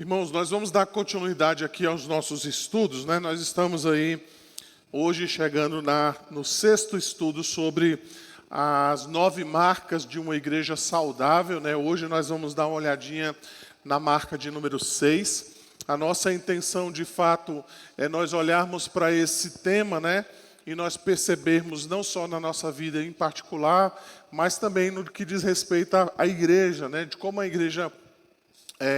Irmãos, nós vamos dar continuidade aqui aos nossos estudos, né? Nós estamos aí hoje chegando no sexto estudo sobre as 9 marcas de uma igreja saudável, né? Hoje nós vamos dar uma olhadinha na marca de número 6. A nossa intenção, de fato, é nós olharmos para esse tema, né? E nós percebermos não só na nossa vida em particular, mas também no que diz respeito à igreja, né? De como a igreja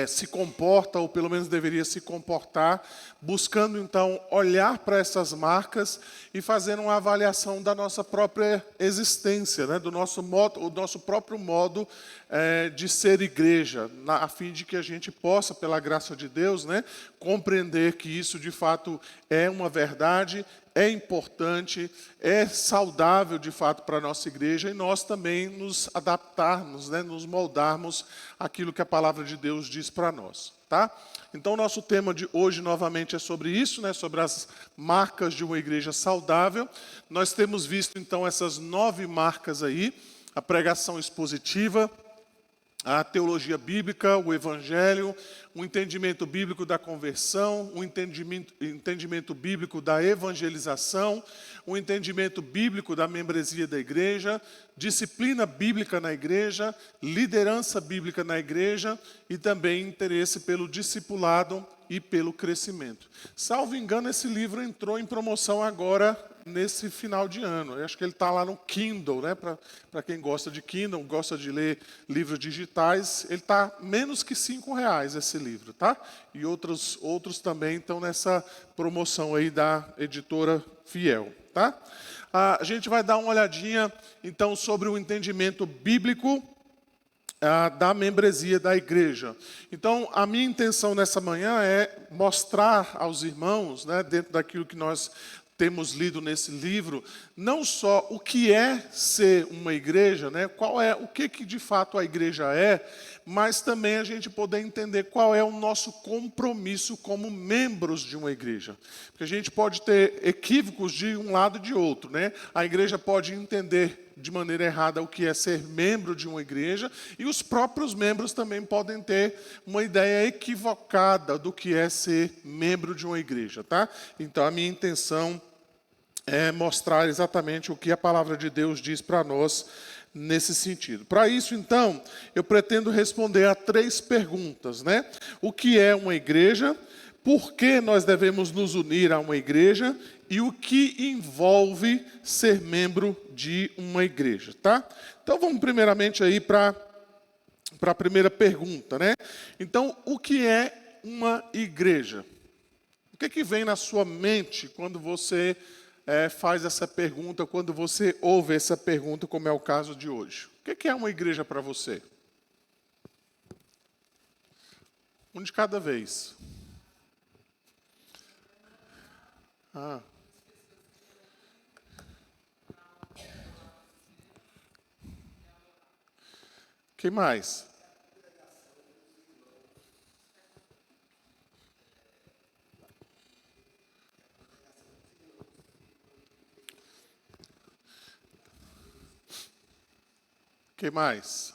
se comporta, ou pelo menos deveria se comportar, buscando então olhar para essas marcas e fazer uma avaliação da nossa própria existência, né? Do nosso modo, o nosso próprio modo de ser igreja, a fim de que a gente possa, pela graça de Deus, né, compreender que isso de fato é uma verdade, é importante, é saudável de fato para a nossa igreja e nós também nos adaptarmos, né, nos moldarmos àquilo que a palavra de Deus diz para nós, tá? Então, nosso tema de hoje novamente é sobre isso, né, sobre as marcas de uma igreja saudável. Nós temos visto então essas 9 marcas aí, a pregação expositiva, a teologia bíblica, o evangelho, o entendimento bíblico da conversão, o entendimento bíblico da evangelização, o entendimento bíblico da membresia da igreja, disciplina bíblica na igreja, liderança bíblica na igreja e também interesse pelo discipulado e pelo crescimento. Salvo engano, esse livro entrou em promoção agora nesse final de ano. Eu acho que ele está lá no Kindle, né? Para quem gosta de Kindle, gosta de ler livros digitais, ele está menos que R$5 esse livro, tá? E outros também estão nessa promoção aí da editora Fiel, tá? A gente vai dar uma olhadinha então sobre o entendimento bíblico da membresia da igreja. Então, a minha intenção nessa manhã é mostrar aos irmãos, né, dentro daquilo que nós temos lido nesse livro, não só o que é ser uma igreja, né, o que de fato a igreja é, mas também a gente poder entender qual é o nosso compromisso como membros de uma igreja. Porque a gente pode ter equívocos de um lado e de outro, né? A igreja pode entender de maneira errada o que é ser membro de uma igreja, e os próprios membros também podem ter uma ideia equivocada do que é ser membro de uma igreja, tá? Então, a minha intenção é mostrar exatamente o que a palavra de Deus diz para nós nesse sentido. Para isso, então, eu pretendo responder a 3 perguntas, né? O que é uma igreja? Por que nós devemos nos unir a uma igreja? E o que envolve ser membro de uma igreja, tá? Então, vamos primeiramente aí para a primeira pergunta, né? Então, o que é uma igreja? O que vem na sua mente quando você faz essa pergunta, quando você ouve essa pergunta, como é o caso de hoje? O que é uma igreja para você? Um de cada vez. Que mais? Que mais?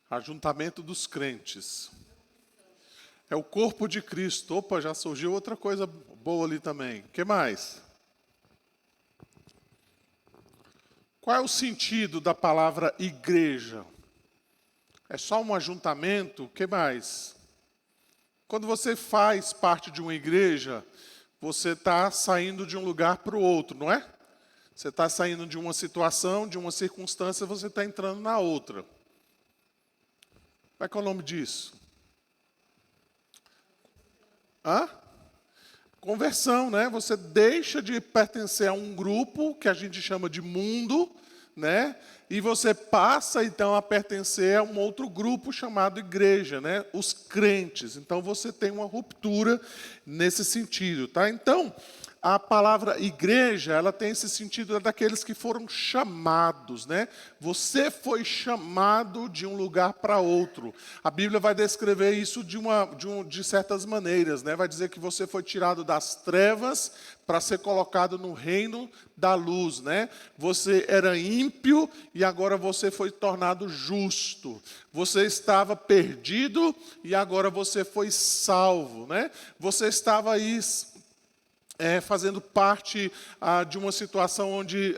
Ajuntamento dos crentes. É o corpo de Cristo. Opa, já surgiu outra coisa boa ali também. Que mais? Qual é o sentido da palavra igreja? É só um ajuntamento? Que mais? Quando você faz parte de uma igreja, você está saindo de um lugar para o outro, não é? Você está saindo de uma situação, de uma circunstância, você está entrando na outra. Qual é o nome disso? Conversão, né? Você deixa de pertencer a um grupo que a gente chama de mundo, né? E você passa então a pertencer a um outro grupo chamado igreja, né? Os crentes. Então você tem uma ruptura nesse sentido, tá? Então, a palavra igreja, ela tem esse sentido daqueles que foram chamados, né? Você foi chamado de um lugar para outro. A Bíblia vai descrever isso de certas maneiras, né? Vai dizer que você foi tirado das trevas para ser colocado no reino da luz, né? Você era ímpio e agora você foi tornado justo. Você estava perdido e agora você foi salvo, né? Você estava aí fazendo parte de uma situação onde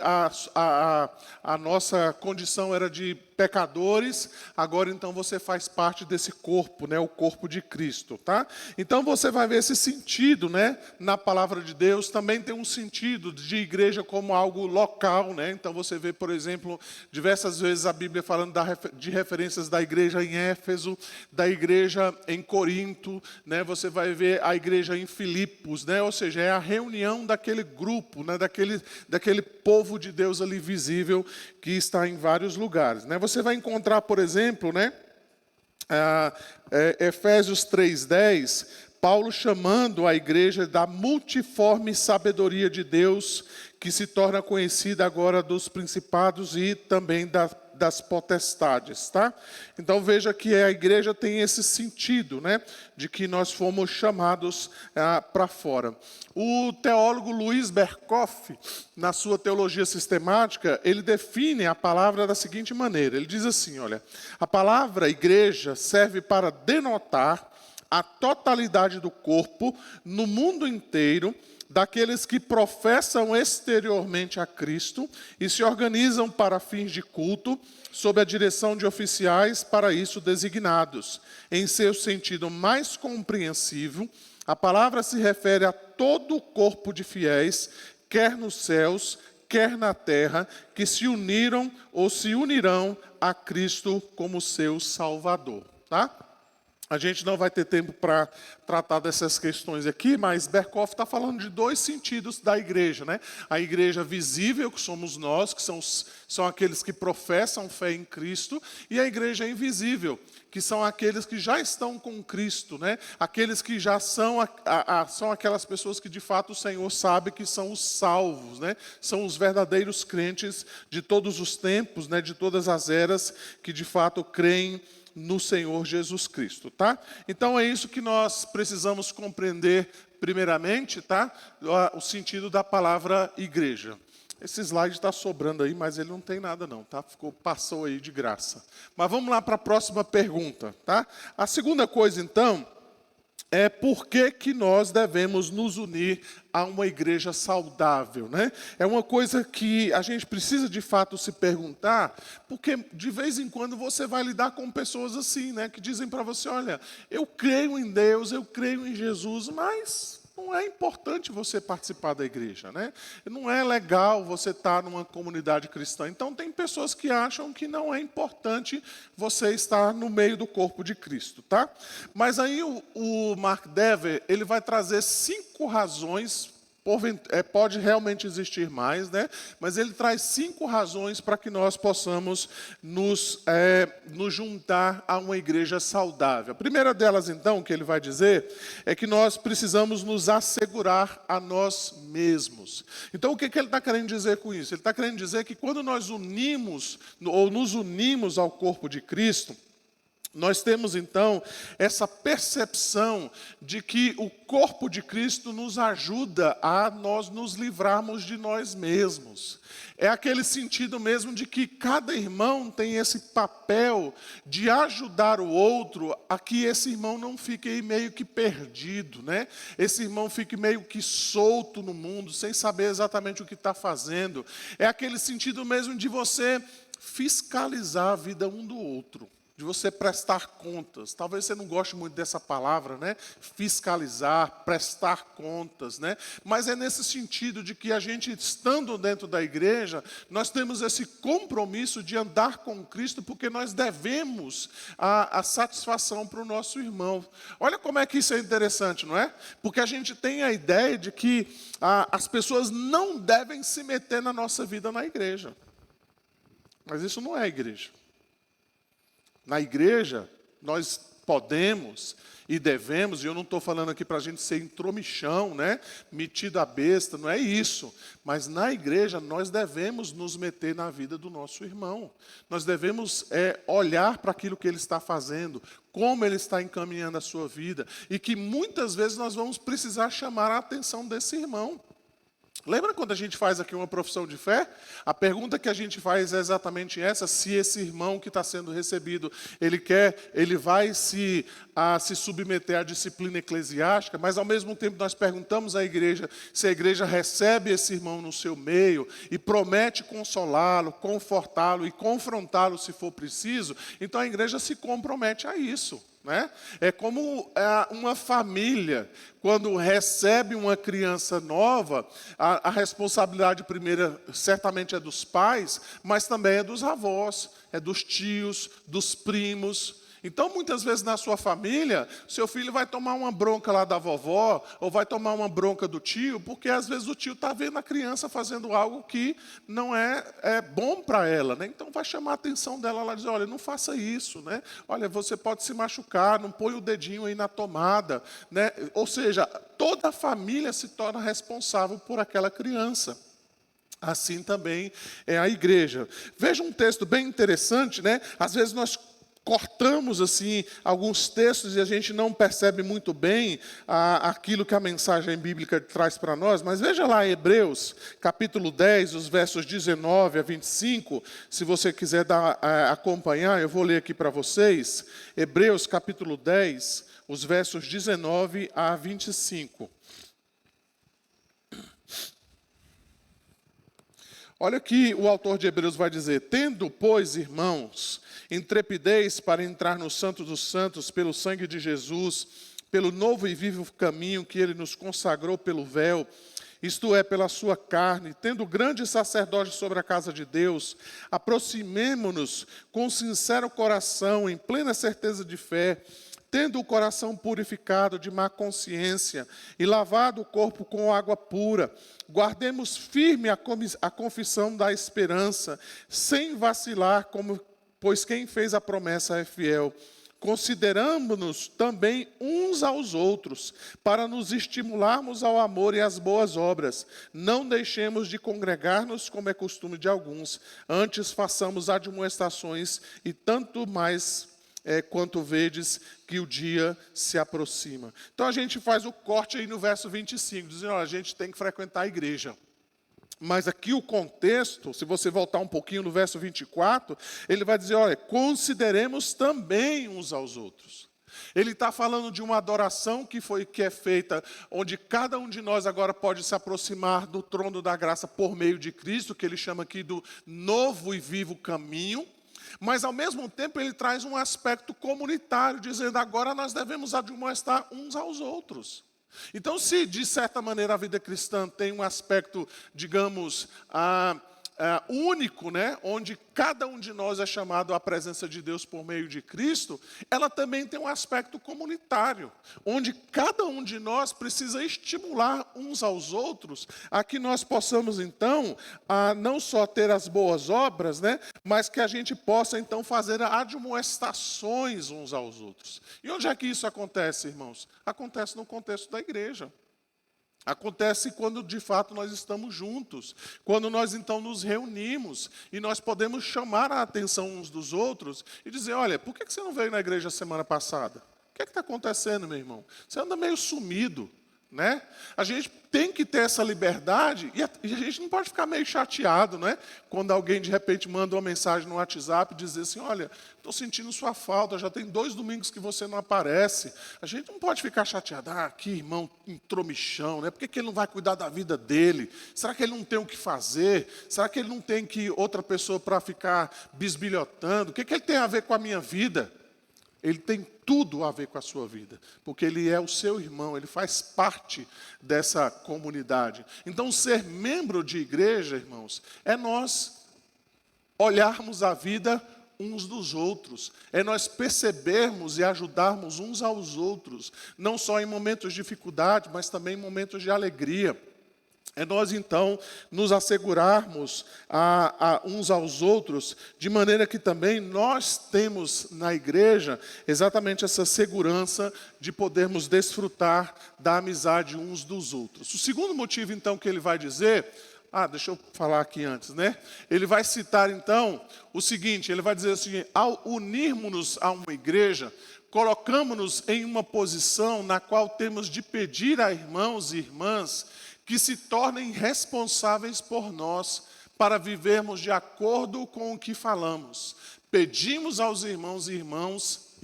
a nossa condição era de pecadores, agora então você faz parte desse corpo, né, o corpo de Cristo, tá? Então você vai ver esse sentido, né, na palavra de Deus. Também tem um sentido de igreja como algo local, né? Então você vê, por exemplo, diversas vezes a Bíblia falando de referências da igreja em Éfeso, da igreja em Corinto, né? Você vai ver a igreja em Filipos, né? Ou seja, é a reunião daquele grupo, né, daquele povo de Deus ali visível que está em vários lugares, né? Você vai encontrar, por exemplo, né, Efésios 3:10, Paulo chamando a igreja da multiforme sabedoria de Deus, que se torna conhecida agora dos principados e também das potestades, tá? Então veja que a igreja tem esse sentido, né, de que nós fomos chamados para fora. O teólogo Luiz Berkoff, na sua teologia sistemática, ele define a palavra da seguinte maneira. Ele diz assim, olha, a palavra igreja serve para denotar a totalidade do corpo no mundo inteiro, daqueles que professam exteriormente a Cristo e se organizam para fins de culto, sob a direção de oficiais para isso designados. Em seu sentido mais compreensível, a palavra se refere a todo o corpo de fiéis, quer nos céus, quer na terra, que se uniram ou se unirão a Cristo como seu Salvador, tá? A gente não vai ter tempo para tratar dessas questões aqui, mas Berkoff está falando de dois sentidos da igreja, né? A igreja visível, que somos nós, que são aqueles que professam fé em Cristo, e a igreja invisível, que são aqueles que já estão com Cristo, né? Aqueles que já são aquelas pessoas que de fato o Senhor sabe que são os salvos, né? São os verdadeiros crentes de todos os tempos, né? De todas as eras, que de fato creem no Senhor Jesus Cristo, tá? Então é isso que nós precisamos compreender primeiramente, tá? O sentido da palavra igreja. Esse slide está sobrando aí, mas ele não tem nada não, tá? Passou aí de graça. Mas vamos lá para a próxima pergunta, tá? A segunda coisa então é por que nós devemos nos unir a uma igreja saudável, né? É uma coisa que a gente precisa de fato se perguntar, porque de vez em quando você vai lidar com pessoas assim, né? Que dizem para você, olha, eu creio em Deus, eu creio em Jesus, mas não é importante você participar da igreja, né? Não é legal você estar numa comunidade cristã. Então, tem pessoas que acham que não é importante você estar no meio do corpo de Cristo, tá? Mas aí o Mark Dever, ele vai trazer 5 razões, pode realmente existir mais, né? Mas ele traz 5 razões para que nós possamos nos juntar a uma igreja saudável. A primeira delas, então, que ele vai dizer, é que nós precisamos nos assegurar a nós mesmos. Então, o que ele está querendo dizer com isso? Ele está querendo dizer que quando nós nos unimos ao corpo de Cristo, nós temos, então, essa percepção de que o corpo de Cristo nos ajuda a nós nos livrarmos de nós mesmos. É aquele sentido mesmo de que cada irmão tem esse papel de ajudar o outro a que esse irmão não fique meio que perdido, né? Esse irmão fique meio que solto no mundo, sem saber exatamente o que está fazendo. É aquele sentido mesmo de você fiscalizar a vida um do outro, de você prestar contas. Talvez você não goste muito dessa palavra, né? Fiscalizar, prestar contas, né? Mas é nesse sentido de que a gente, estando dentro da igreja, nós temos esse compromisso de andar com Cristo, porque nós devemos a satisfação para o nosso irmão. Olha como é que isso é interessante, não é? Porque a gente tem a ideia de que as pessoas não devem se meter na nossa vida na igreja. Mas isso não é igreja. Na igreja, nós podemos e devemos, e eu não estou falando aqui para a gente ser intromichão, né? Metido a besta, não é isso. Mas na igreja nós devemos nos meter na vida do nosso irmão. Nós devemos olhar para aquilo que ele está fazendo, como ele está encaminhando a sua vida, e que muitas vezes nós vamos precisar chamar a atenção desse irmão. Lembra quando a gente faz aqui uma profissão de fé? A pergunta que a gente faz é exatamente essa: se esse irmão que está sendo recebido, ele vai se submeter à disciplina eclesiástica, mas ao mesmo tempo nós perguntamos à igreja se a igreja recebe esse irmão no seu meio e promete consolá-lo, confortá-lo e confrontá-lo se for preciso. Então a igreja se compromete a isso. Né? É como uma família, quando recebe uma criança nova, a responsabilidade primeira certamente é dos pais, mas também é dos avós, é dos tios, dos primos. Então, muitas vezes na sua família, seu filho vai tomar uma bronca lá da vovó, ou vai tomar uma bronca do tio, porque às vezes o tio está vendo a criança fazendo algo que não é bom para ela. Né? Então, vai chamar a atenção dela lá e dizer: olha, não faça isso. Né? Olha, você pode se machucar, não põe o dedinho aí na tomada. Né? Ou seja, toda a família se torna responsável por aquela criança. Assim também é a igreja. Veja um texto bem interessante, né? Às vezes nós cortamos assim alguns textos e a gente não percebe muito bem aquilo que a mensagem bíblica traz para nós, mas veja lá Hebreus, capítulo 10, os versos 19 a 25, se você quiser acompanhar, eu vou ler aqui para vocês. Hebreus, capítulo 10, os versos 19 a 25. Olha o que o autor de Hebreus vai dizer: tendo, pois, irmãos, intrepidez para entrar no Santo dos Santos pelo sangue de Jesus, pelo novo e vivo caminho que ele nos consagrou pelo véu, isto é, pela sua carne, tendo grande sacerdote sobre a casa de Deus, aproximemo-nos com sincero coração, em plena certeza de fé, tendo o coração purificado de má consciência e lavado o corpo com água pura, guardemos firme a confissão da esperança, sem vacilar, pois quem fez a promessa é fiel. Consideramo-nos também uns aos outros, para nos estimularmos ao amor e às boas obras. Não deixemos de congregar-nos, como é costume de alguns, antes façamos admoestações, e tanto mais quanto vedes que o dia se aproxima. Então a gente faz o corte aí no verso 25, dizendo: olha, a gente tem que frequentar a igreja. Mas aqui o contexto, se você voltar um pouquinho no verso 24, ele vai dizer: olha, consideremos também uns aos outros. Ele está falando de uma adoração que é feita, onde cada um de nós agora pode se aproximar do trono da graça por meio de Cristo, que ele chama aqui do novo e vivo caminho. Mas, ao mesmo tempo, ele traz um aspecto comunitário, dizendo: agora nós devemos admoestar uns aos outros. Então, se, de certa maneira, a vida cristã tem um aspecto, digamos, único, né, onde cada um de nós é chamado à presença de Deus por meio de Cristo, ela também tem um aspecto comunitário, onde cada um de nós precisa estimular uns aos outros, a que nós possamos, então, não só ter as boas obras, né, mas que a gente possa, então, fazer admoestações uns aos outros. E onde é que isso acontece, irmãos? Acontece no contexto da igreja. Acontece quando, de fato, nós estamos juntos, quando nós, então, nos reunimos e nós podemos chamar a atenção uns dos outros e dizer: olha, por que você não veio na igreja semana passada? O que está acontecendo, meu irmão? Você anda meio sumido, né? A gente tem que ter essa liberdade e a gente não pode ficar meio chateado, né? Quando alguém, de repente, manda uma mensagem no WhatsApp e diz assim: olha, estou sentindo sua falta, já tem 2 domingos que você não aparece. A gente não pode ficar chateado: que irmão intromichão, né? Por que ele não vai cuidar da vida dele? Será que ele não tem o que fazer? Será que ele não tem outra pessoa para ficar bisbilhotando? O que ele tem a ver com a minha vida? Ele tem tudo a ver com a sua vida, porque ele é o seu irmão, ele faz parte dessa comunidade. Então, ser membro de igreja, irmãos, é nós olharmos a vida uns dos outros, é nós percebermos e ajudarmos uns aos outros, não só em momentos de dificuldade, mas também em momentos de alegria. é nós, então, nos assegurarmos uns aos outros, de maneira que também nós temos na igreja exatamente essa segurança de podermos desfrutar da amizade uns dos outros. O segundo motivo, então, que ele vai dizer... deixa eu falar aqui antes, né? Ele vai citar, então, o seguinte, ele vai dizer o seguinte: ao unirmos-nos a uma igreja, colocamos-nos em uma posição na qual temos de pedir a irmãos e irmãs que se tornem responsáveis por nós, para vivermos de acordo com o que falamos. Pedimos aos irmãos e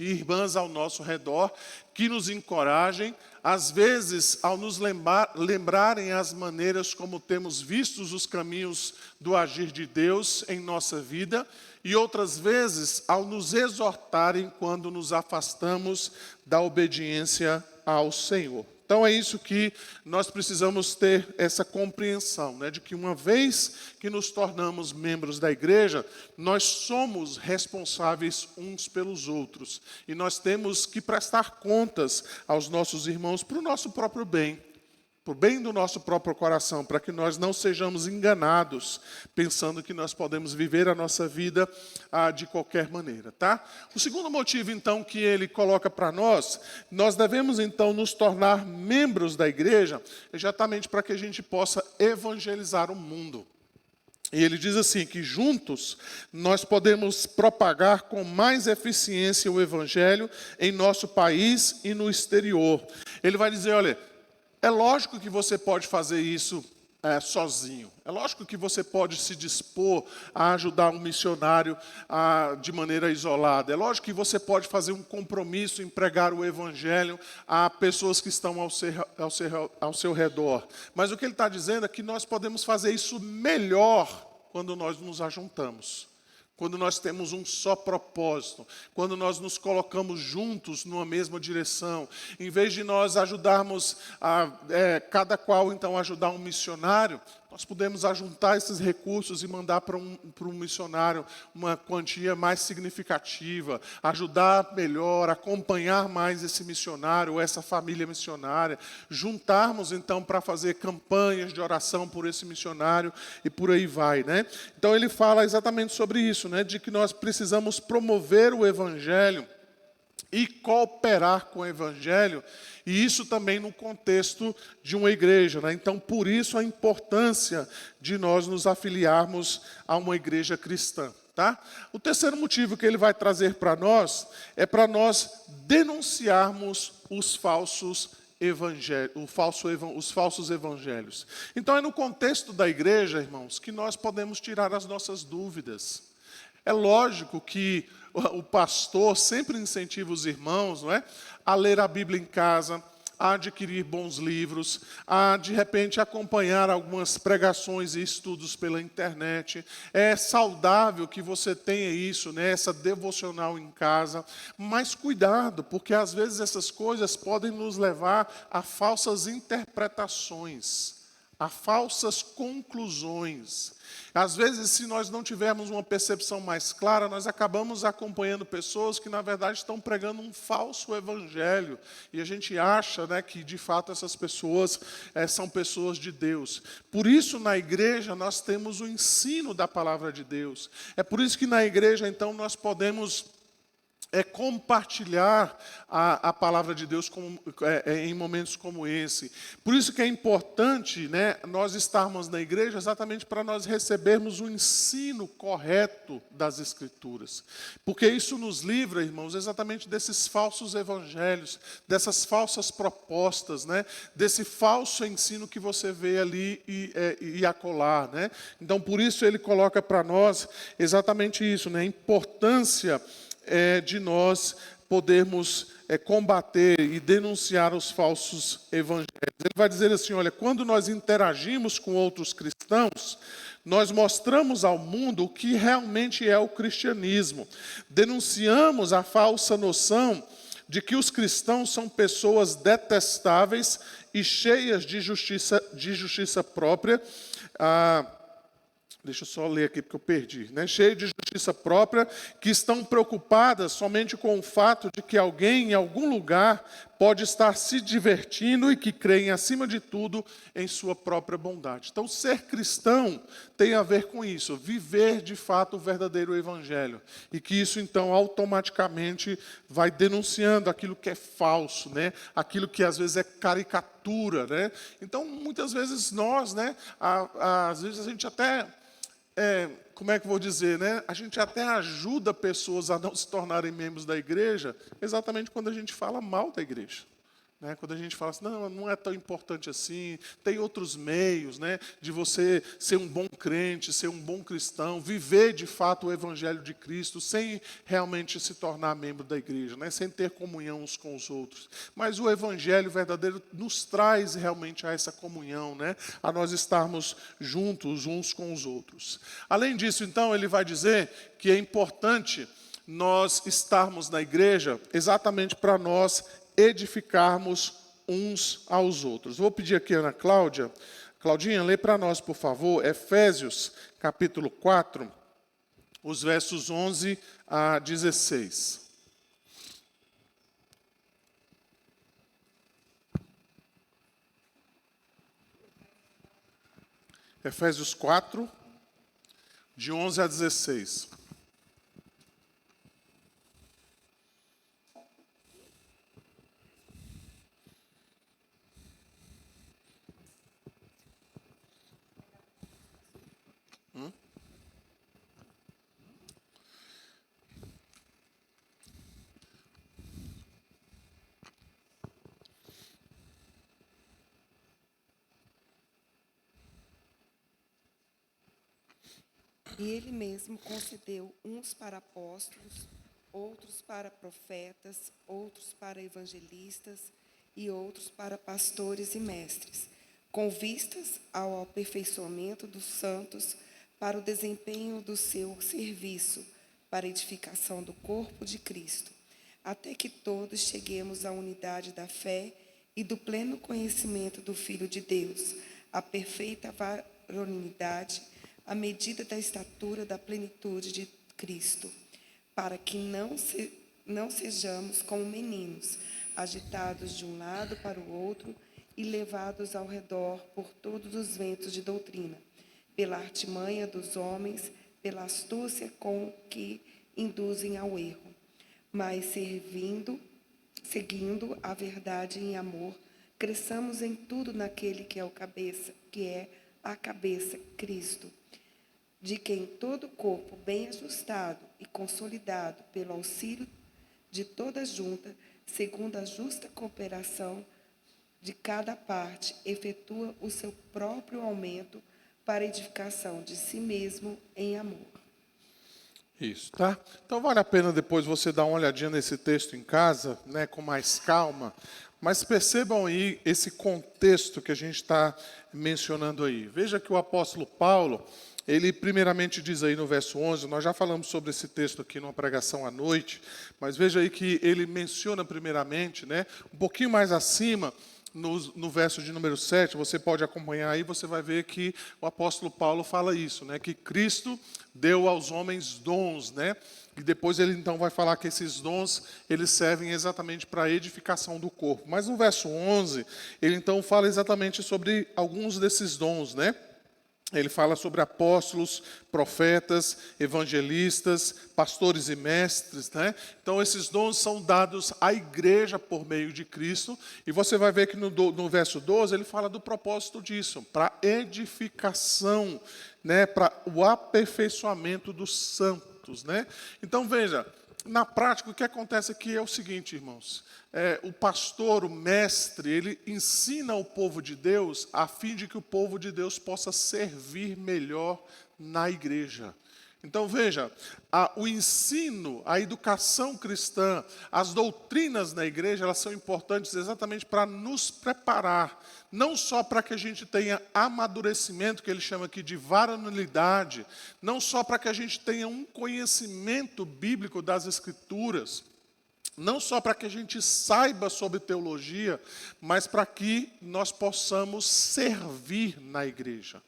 irmãs ao nosso redor que nos encorajem, às vezes ao nos lembrarem as maneiras como temos vistos os caminhos do agir de Deus em nossa vida, e outras vezes ao nos exortarem quando nos afastamos da obediência ao Senhor. Então é isso que nós precisamos ter essa compreensão, né, de que uma vez que nos tornamos membros da igreja, nós somos responsáveis uns pelos outros. E nós temos que prestar contas aos nossos irmãos para o nosso próprio bem, para o bem do nosso próprio coração, para que nós não sejamos enganados, pensando que nós podemos viver a nossa vida de qualquer maneira, tá? O segundo motivo, então, que ele coloca para nós devemos, então, nos tornar membros da igreja, exatamente para que a gente possa evangelizar o mundo. E ele diz assim, que juntos nós podemos propagar com mais eficiência o evangelho em nosso país e no exterior. Ele vai dizer, olha, é lógico que você pode fazer isso sozinho. É lógico que você pode se dispor a ajudar um missionário de maneira isolada. É lógico que você pode fazer um compromisso em pregar o evangelho a pessoas que estão ao seu redor. Mas o que ele está dizendo é que nós podemos fazer isso melhor quando nós nos ajuntamos. Quando nós temos um só propósito, quando nós nos colocamos juntos numa mesma direção, em vez de nós ajudarmos cada qual então ajudar um missionário, nós podemos ajuntar esses recursos e mandar para um missionário uma quantia mais significativa, ajudar melhor, acompanhar mais esse missionário, essa família missionária, juntarmos então para fazer campanhas de oração por esse missionário e por aí vai, né? Então ele fala exatamente sobre isso, né? De que nós precisamos promover o evangelho e cooperar com o evangelho, e isso também no contexto de uma igreja, né? Então, por isso a importância de nós nos afiliarmos a uma igreja cristã, tá? O terceiro motivo que ele vai trazer para nós é para nós denunciarmos os falsos evangelhos. Então, é no contexto da igreja, irmãos, que nós podemos tirar as nossas dúvidas. É lógico que o pastor sempre incentiva os irmãos, não é, a ler a Bíblia em casa, a adquirir bons livros, a, de repente, acompanhar algumas pregações e estudos pela internet. É saudável que você tenha isso, né, essa devocional em casa, mas cuidado, porque às vezes essas coisas podem nos levar a falsas interpretações, a falsas conclusões. Às vezes, se nós não tivermos uma percepção mais clara, nós acabamos acompanhando pessoas que, na verdade, estão pregando um falso evangelho. E a gente acha, né, que, de fato, essas pessoas são pessoas de Deus. Por isso, na igreja, nós temos o ensino da palavra de Deus. É por isso que, na igreja, então, nós podemos compartilhar a palavra de Deus em momentos como esse. Por isso que é importante, né, nós estarmos na igreja exatamente para nós recebermos o ensino correto das Escrituras. Porque isso nos livra, irmãos, exatamente desses falsos evangelhos, dessas falsas propostas, né, desse falso ensino que você vê ali e acolá, né? Então, por isso ele coloca para nós exatamente isso, né, a importância de nós podermos combater e denunciar os falsos evangelhos. Ele vai dizer assim, olha, quando nós interagimos com outros cristãos, nós mostramos ao mundo o que realmente é o cristianismo. Denunciamos a falsa noção de que os cristãos são pessoas detestáveis e cheias de justiça própria, Deixa eu só ler aqui porque eu perdi, né? Cheio de justiça própria, que estão preocupadas somente com o fato de que alguém em algum lugar pode estar se divertindo e que creem, acima de tudo, em sua própria bondade. Então, ser cristão tem a ver com isso, viver de fato o verdadeiro evangelho. E que isso, então, automaticamente vai denunciando aquilo que é falso, né? Aquilo que às vezes é caricatura, né? Então, muitas vezes nós, né? Às vezes a gente até... como é que eu vou dizer, né? A gente até ajuda pessoas a não se tornarem membros da igreja, exatamente quando a gente fala mal da igreja. Né? Quando a gente fala assim, não, não é tão importante assim, tem outros meios, né, de você ser um bom crente, ser um bom cristão, viver de fato o evangelho de Cristo, sem realmente se tornar membro da igreja, né, sem ter comunhão uns com os outros. Mas o evangelho verdadeiro nos traz realmente a essa comunhão, né, a nós estarmos juntos uns com os outros. Além disso, então, ele vai dizer que é importante nós estarmos na igreja exatamente para nós edificarmos uns aos outros. Vou pedir aqui a Ana Cláudia. Claudinha, lê para nós, por favor, Efésios, capítulo 4, os versos 11 a 16. Efésios 4, de 11 a 16. E ele mesmo concedeu uns para apóstolos, outros para profetas, outros para evangelistas e outros para pastores e mestres, com vistas ao aperfeiçoamento dos santos, para o desempenho do seu serviço, para a edificação do corpo de Cristo, até que todos cheguemos à unidade da fé e do pleno conhecimento do Filho de Deus, à perfeita varonilidade, à medida da estatura da plenitude de Cristo, para que não sejamos como meninos, agitados de um lado para o outro e levados ao redor por todos os ventos de doutrina, pela artimanha dos homens, pela astúcia com que induzem ao erro, mas seguindo a verdade em amor, cresçamos em tudo naquele que é a cabeça, Cristo, de quem todo o corpo bem ajustado e consolidado pelo auxílio de toda junta, segundo a justa cooperação de cada parte, efetua o seu próprio aumento para a edificação de si mesmo em amor. Isso, tá? Então vale a pena depois você dar uma olhadinha nesse texto em casa, né, com mais calma, mas percebam aí esse contexto que a gente está mencionando aí. Veja que o apóstolo Paulo, ele primeiramente diz aí no verso 11, nós já falamos sobre esse texto aqui numa pregação à noite, mas veja aí que ele menciona primeiramente, né, um pouquinho mais acima, no verso de número 7, você pode acompanhar aí, você vai ver que o apóstolo Paulo fala isso, né, que Cristo deu aos homens dons, né, e depois ele então vai falar que esses dons, eles servem exatamente para a edificação do corpo. Mas no verso 11, ele então fala exatamente sobre alguns desses dons, né. Ele fala sobre apóstolos, profetas, evangelistas, pastores e mestres, né? Então, esses dons são dados à igreja por meio de Cristo. E você vai ver que no verso 12, ele fala do propósito disso, para edificação, né? Para o aperfeiçoamento dos santos, né? Então, veja, na prática, o que acontece aqui é o seguinte, irmãos. O pastor, o mestre, ele ensina o povo de Deus a fim de que o povo de Deus possa servir melhor na igreja. Então veja, o ensino, a educação cristã, as doutrinas na igreja, elas são importantes exatamente para nos preparar, não só para que a gente tenha amadurecimento, que ele chama aqui de varonilidade, não só para que a gente tenha um conhecimento bíblico das Escrituras, não só para que a gente saiba sobre teologia, mas para que nós possamos servir na igreja.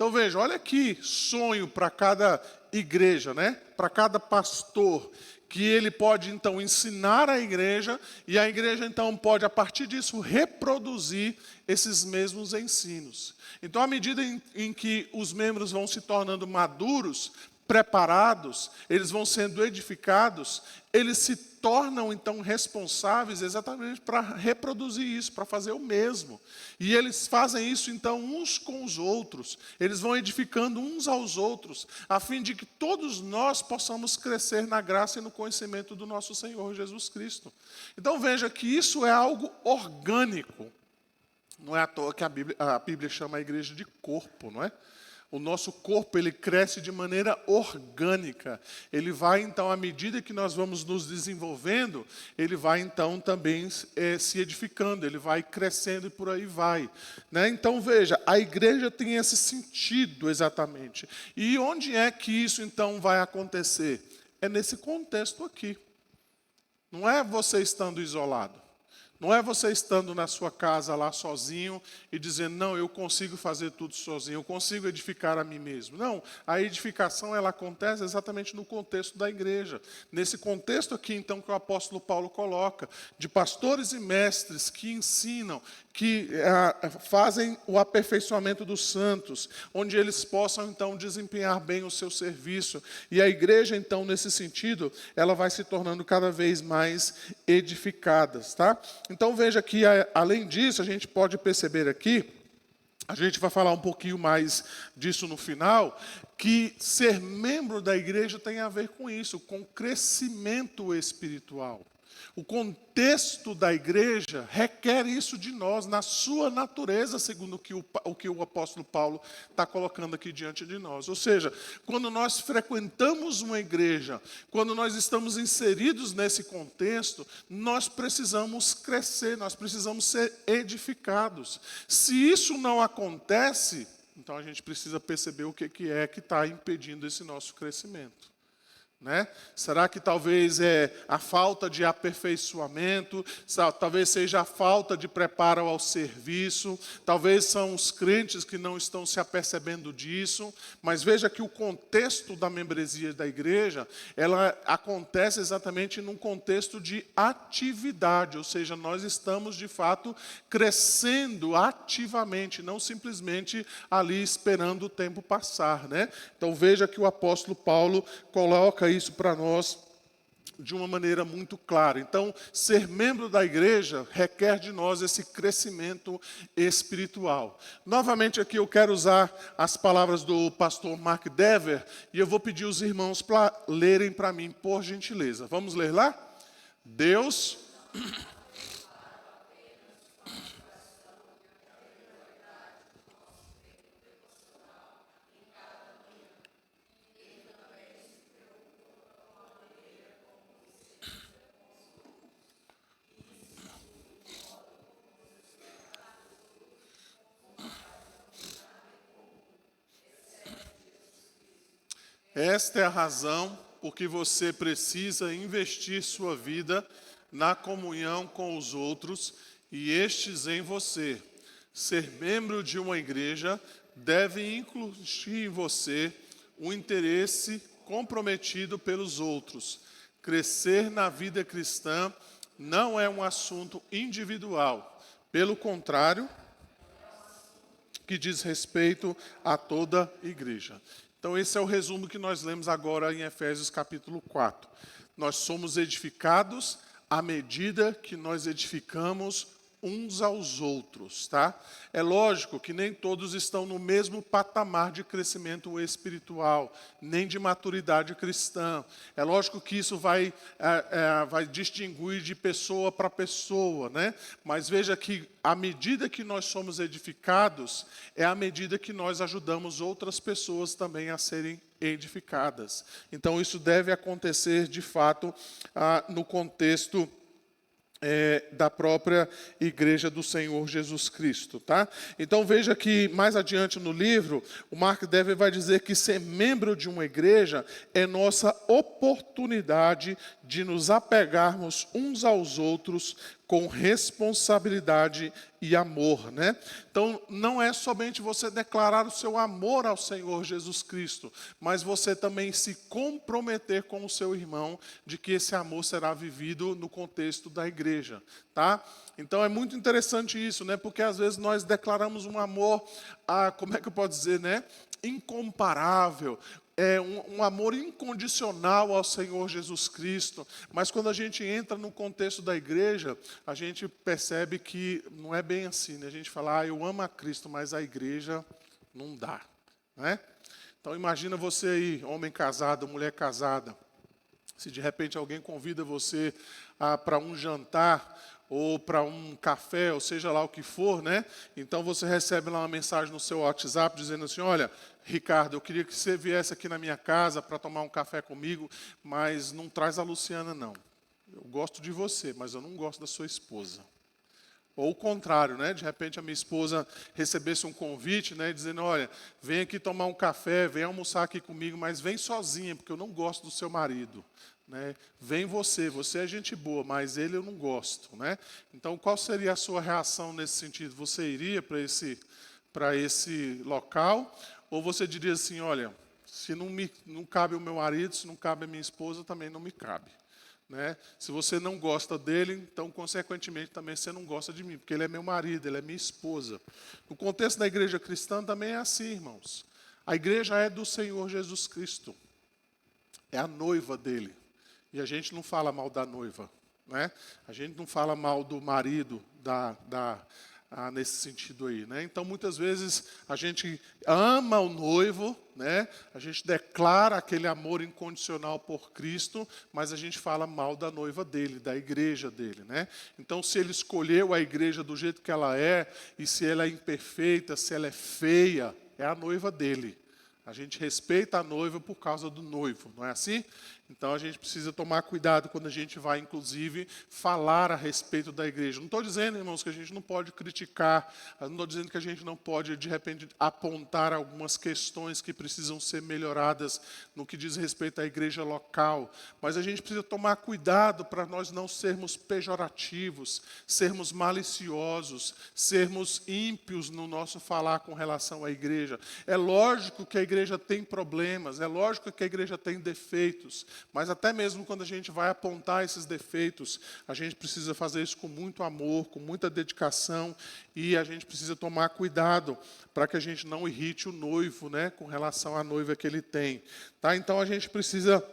Então veja, olha que sonho para cada igreja, né? Para cada pastor, que ele pode então ensinar a igreja, e a igreja então pode a partir disso reproduzir esses mesmos ensinos. Então à medida em que os membros vão se tornando maduros, preparados, eles vão sendo edificados, eles se tornam então responsáveis exatamente para reproduzir isso, para fazer o mesmo. E eles fazem isso então uns com os outros, eles vão edificando uns aos outros, a fim de que todos nós possamos crescer na graça e no conhecimento do nosso Senhor Jesus Cristo. Então veja que isso é algo orgânico. Não é à toa que a Bíblia chama a igreja de corpo, não é? O nosso corpo, ele cresce de maneira orgânica. Ele vai, então, à medida que nós vamos nos desenvolvendo, ele vai, então, também se edificando, ele vai crescendo e por aí vai. Né? Então, veja, a igreja tem esse sentido exatamente. E onde é que isso, então, vai acontecer? É nesse contexto aqui. Não é você estando isolado. Não é você estando na sua casa lá sozinho e dizendo, não, eu consigo fazer tudo sozinho, eu consigo edificar a mim mesmo. Não, a edificação ela acontece exatamente no contexto da igreja. Nesse contexto aqui, então, que o apóstolo Paulo coloca, de pastores e mestres que ensinam, que fazem o aperfeiçoamento dos santos, onde eles possam, então, desempenhar bem o seu serviço. E a igreja, então, nesse sentido, ela vai se tornando cada vez mais edificada, tá? Então, veja que, além disso, a gente pode perceber aqui, a gente vai falar um pouquinho mais disso no final, que ser membro da igreja tem a ver com isso, com crescimento espiritual. O contexto da igreja requer isso de nós, na sua natureza, segundo o que o apóstolo Paulo está colocando aqui diante de nós. Ou seja, quando nós frequentamos uma igreja, quando nós estamos inseridos nesse contexto, nós precisamos crescer, nós precisamos ser edificados. Se isso não acontece, então a gente precisa perceber o que é que está impedindo esse nosso crescimento. Né? Será que talvez é a falta de aperfeiçoamento, talvez seja a falta de preparo ao serviço, talvez são os crentes que não estão se apercebendo disso, mas veja que o contexto da membresia da igreja, ela acontece exatamente num contexto de atividade, ou seja, nós estamos de fato crescendo ativamente, não simplesmente ali esperando o tempo passar, né? Então veja que o apóstolo Paulo coloca isso para nós de uma maneira muito clara. Então, ser membro da igreja requer de nós esse crescimento espiritual. Novamente aqui eu quero usar as palavras do pastor Mark Dever e eu vou pedir os irmãos para lerem para mim, por gentileza. Vamos ler lá? Deus... Esta é a razão por que você precisa investir sua vida na comunhão com os outros e estes em você. Ser membro de uma igreja deve incluir em você um interesse comprometido pelos outros. Crescer na vida cristã não é um assunto individual. Pelo contrário, que diz respeito a toda a igreja. Então, esse é o resumo que nós lemos agora em Efésios capítulo 4. Nós somos edificados à medida que nós edificamos uns aos outros, tá? É lógico que nem todos estão no mesmo patamar de crescimento espiritual, nem de maturidade cristã. É lógico que isso vai distinguir de pessoa para pessoa, né? Mas veja que à medida que nós somos edificados, é à medida que nós ajudamos outras pessoas também a serem edificadas. Então isso deve acontecer de fato no contexto da própria igreja do Senhor Jesus Cristo, tá? Então veja que mais adiante no livro, o Mark Dever vai dizer que ser membro de uma igreja é nossa oportunidade de nos apegarmos uns aos outros com responsabilidade e amor, né? Então, não é somente você declarar o seu amor ao Senhor Jesus Cristo, mas você também se comprometer com o seu irmão de que esse amor será vivido no contexto da igreja, tá? Então, é muito interessante isso, né? Porque às vezes nós declaramos um amor, como é que eu posso dizer, né? Incomparável, um amor incondicional ao Senhor Jesus Cristo, mas quando a gente entra no contexto da igreja, a gente percebe que não é bem assim, né? A gente fala, eu amo a Cristo, mas a igreja não dá, né? Então imagina você aí, homem casado, mulher casada, se de repente alguém convida você para um jantar, ou para um café, ou seja lá o que for, né? Então você recebe lá uma mensagem no seu WhatsApp dizendo assim, olha, Ricardo, eu queria que você viesse aqui na minha casa para tomar um café comigo, mas não traz a Luciana, não. Eu gosto de você, mas eu não gosto da sua esposa. Ou o contrário, né? De repente a minha esposa recebesse um convite, né? Dizendo, olha, vem aqui tomar um café, vem almoçar aqui comigo, mas vem sozinha, porque eu não gosto do seu marido. Né? Vem você é gente boa, mas ele eu não gosto. Né? Então, qual seria a sua reação nesse sentido? Você iria para esse local? Ou você diria assim, olha, se não cabe o meu marido, se não cabe a minha esposa, também não me cabe. Né? Se você não gosta dele, então, consequentemente, também você não gosta de mim, porque ele é meu marido, ele é minha esposa. No contexto da igreja cristã também é assim, irmãos. A igreja é do Senhor Jesus Cristo. É a noiva dele. E a gente não fala mal da noiva, né? A gente não fala mal do marido nesse sentido aí, né? Então, muitas vezes, a gente ama o noivo, né? A gente declara aquele amor incondicional por Cristo, mas a gente fala mal da noiva dele, da igreja dele, né? Então, se ele escolheu a igreja do jeito que ela é, e se ela é imperfeita, se ela é feia, é a noiva dele. A gente respeita a noiva por causa do noivo, não é assim? Então a gente precisa tomar cuidado quando a gente vai, inclusive, falar a respeito da igreja. Não estou dizendo, irmãos, que a gente não pode criticar, não estou dizendo que a gente não pode, de repente, apontar algumas questões que precisam ser melhoradas no que diz respeito à igreja local, mas a gente precisa tomar cuidado para nós não sermos pejorativos, sermos maliciosos, sermos ímpios no nosso falar com relação à igreja. É lógico que a igreja tem problemas, é lógico que a igreja tem defeitos, mas até mesmo quando a gente vai apontar esses defeitos, a gente precisa fazer isso com muito amor, com muita dedicação, e a gente precisa tomar cuidado para que a gente não irrite o noivo, né, com relação à noiva que ele tem. Tá? Então a gente precisa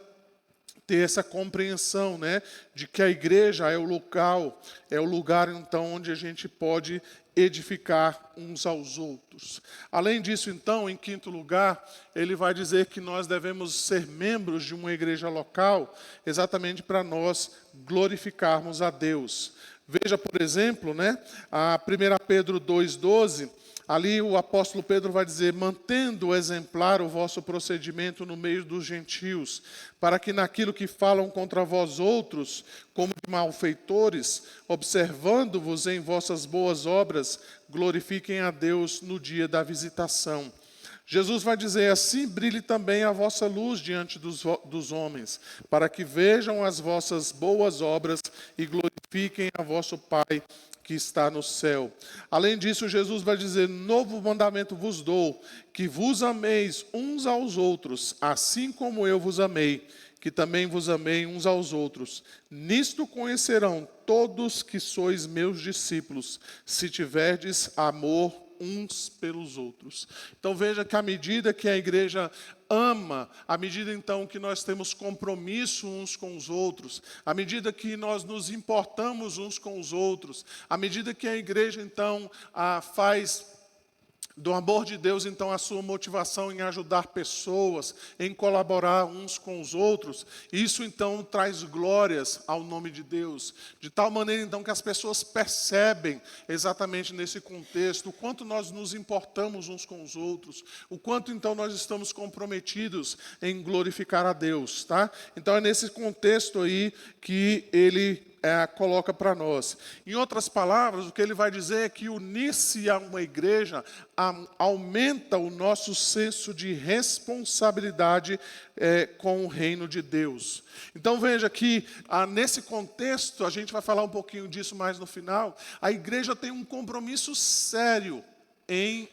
ter essa compreensão, né, de que a igreja é o local, é o lugar então onde a gente pode edificar uns aos outros. Além disso, então, em quinto lugar, ele vai dizer que nós devemos ser membros de uma igreja local, exatamente para nós glorificarmos a Deus. Veja, por exemplo, né, a 1 Pedro 2,12, ali o apóstolo Pedro vai dizer, mantendo exemplar o vosso procedimento no meio dos gentios, para que naquilo que falam contra vós outros, como de malfeitores, observando-vos em vossas boas obras, glorifiquem a Deus no dia da visitação. Jesus vai dizer, assim brilhe também a vossa luz diante dos homens, para que vejam as vossas boas obras e glorifiquem a vosso Pai que está no céu. Além disso, Jesus vai dizer, novo mandamento vos dou, que vos ameis uns aos outros, assim como eu vos amei, que também vos amei uns aos outros. Nisto conhecerão todos que sois meus discípulos, se tiverdes amor uns pelos outros. Então veja que à medida que a igreja ama, à medida então que nós temos compromisso uns com os outros, à medida que nós nos importamos uns com os outros, à medida que a igreja então faz do amor de Deus, então, a sua motivação em ajudar pessoas, em colaborar uns com os outros, isso, então, traz glórias ao nome de Deus, de tal maneira, então, que as pessoas percebem, exatamente nesse contexto, o quanto nós nos importamos uns com os outros, o quanto, então, nós estamos comprometidos em glorificar a Deus, tá? Então, é nesse contexto aí que ele coloca para nós. Em outras palavras, o que ele vai dizer é que unir-se a uma igreja aumenta o nosso senso de responsabilidade com o reino de Deus. Então veja que nesse contexto, a gente vai falar um pouquinho disso mais no final, a igreja tem um compromisso sério em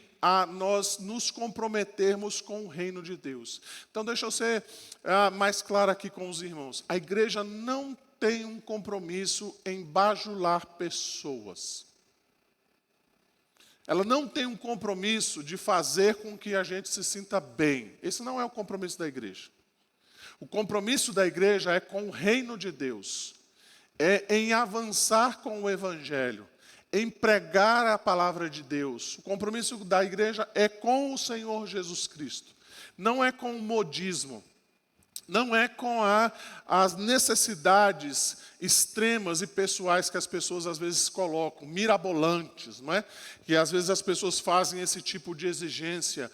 nós nos comprometermos com o reino de Deus. Então deixa eu ser mais claro aqui com os irmãos. A igreja não tem um compromisso em bajular pessoas. Ela não tem um compromisso de fazer com que a gente se sinta bem. Esse não é o compromisso da igreja. O compromisso da igreja é com o reino de Deus. É em avançar com o evangelho. Em pregar a palavra de Deus. O compromisso da igreja é com o Senhor Jesus Cristo. Não é com o modismo. Não é com as necessidades extremas e pessoais que as pessoas às vezes colocam, mirabolantes, não é? Que às vezes as pessoas fazem esse tipo de exigência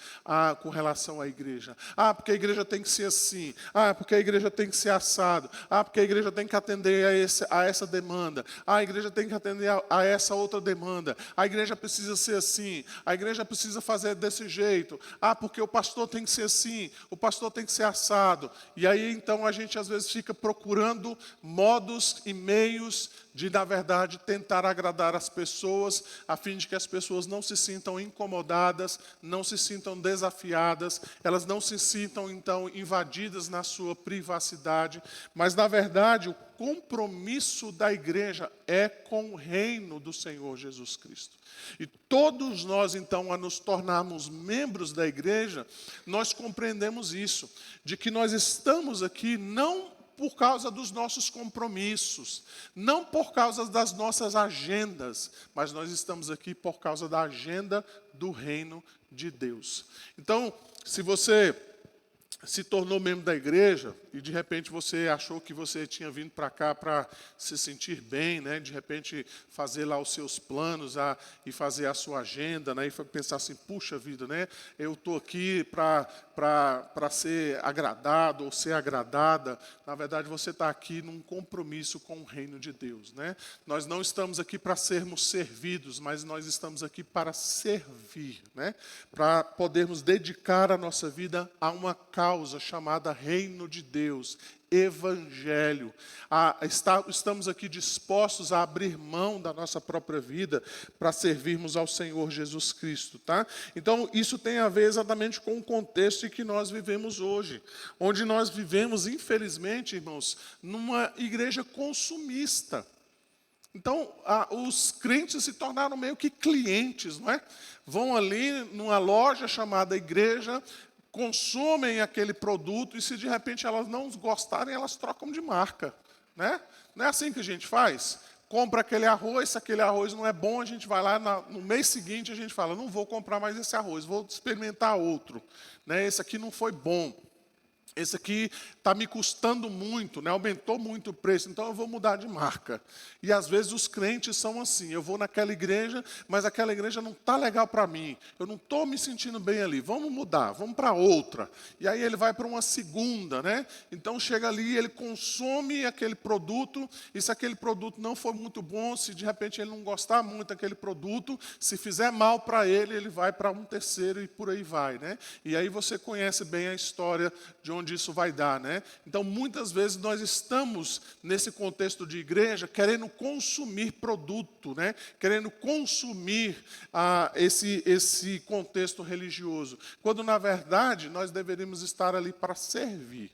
com relação à igreja. Porque a igreja tem que ser assim. Porque a igreja tem que ser assado. Porque a igreja tem que atender a essa demanda. A igreja tem que atender a essa outra demanda. A igreja precisa ser assim. A igreja precisa fazer desse jeito. Porque o pastor tem que ser assim. O pastor tem que ser assado. E aí então a gente às vezes fica procurando modos e meios de, na verdade, tentar agradar as pessoas, a fim de que as pessoas não se sintam incomodadas, não se sintam desafiadas, elas não se sintam, então, invadidas na sua privacidade. Mas, na verdade, o compromisso da igreja é com o reino do Senhor Jesus Cristo. E todos nós, então, a nos tornarmos membros da igreja, nós compreendemos isso, de que nós estamos aqui não por causa dos nossos compromissos, não por causa das nossas agendas, mas nós estamos aqui por causa da agenda do reino de Deus. Então, se você se tornou membro da igreja e de repente você achou que você tinha vindo para cá para se sentir bem, né? De repente fazer lá os seus planos e fazer a sua agenda, né? E pensar assim, puxa vida, né? Eu estou aqui para ser agradado ou ser agradada. Na verdade, você está aqui num compromisso com o reino de Deus, né? Nós não estamos aqui para sermos servidos, mas nós estamos aqui para servir, né? Para podermos dedicar a nossa vida a uma causa chamada Reino de Deus, Evangelho. Estamos aqui dispostos a abrir mão da nossa própria vida para servirmos ao Senhor Jesus Cristo, tá? Então, isso tem a ver exatamente com o contexto em que nós vivemos hoje, onde nós vivemos, infelizmente, irmãos, numa igreja consumista. Então, os crentes se tornaram meio que clientes, não é? Vão ali numa loja chamada igreja, consomem aquele produto e se de repente elas não gostarem, elas trocam de marca, né? Não é assim que a gente faz? Compra aquele arroz, se aquele arroz não é bom, a gente vai lá no mês seguinte, a gente fala, não vou comprar mais esse arroz, vou experimentar outro, né? Esse aqui não foi bom. Esse aqui está me custando muito, né? Aumentou muito o preço, então eu vou mudar de marca. E às vezes os crentes são assim, eu vou naquela igreja, mas aquela igreja não está legal para mim, eu não estou me sentindo bem ali, vamos mudar, vamos para outra. E aí ele vai para uma segunda, né? Então chega ali, ele consome aquele produto, e se aquele produto não for muito bom, se de repente ele não gostar muito daquele produto, se fizer mal para ele, ele vai para um terceiro e por aí vai, né? E aí você conhece bem a história de onde isso vai dar, né? Então, muitas vezes nós estamos nesse contexto de igreja querendo consumir produto, né? Querendo consumir esse contexto religioso, quando na verdade nós deveríamos estar ali para servir.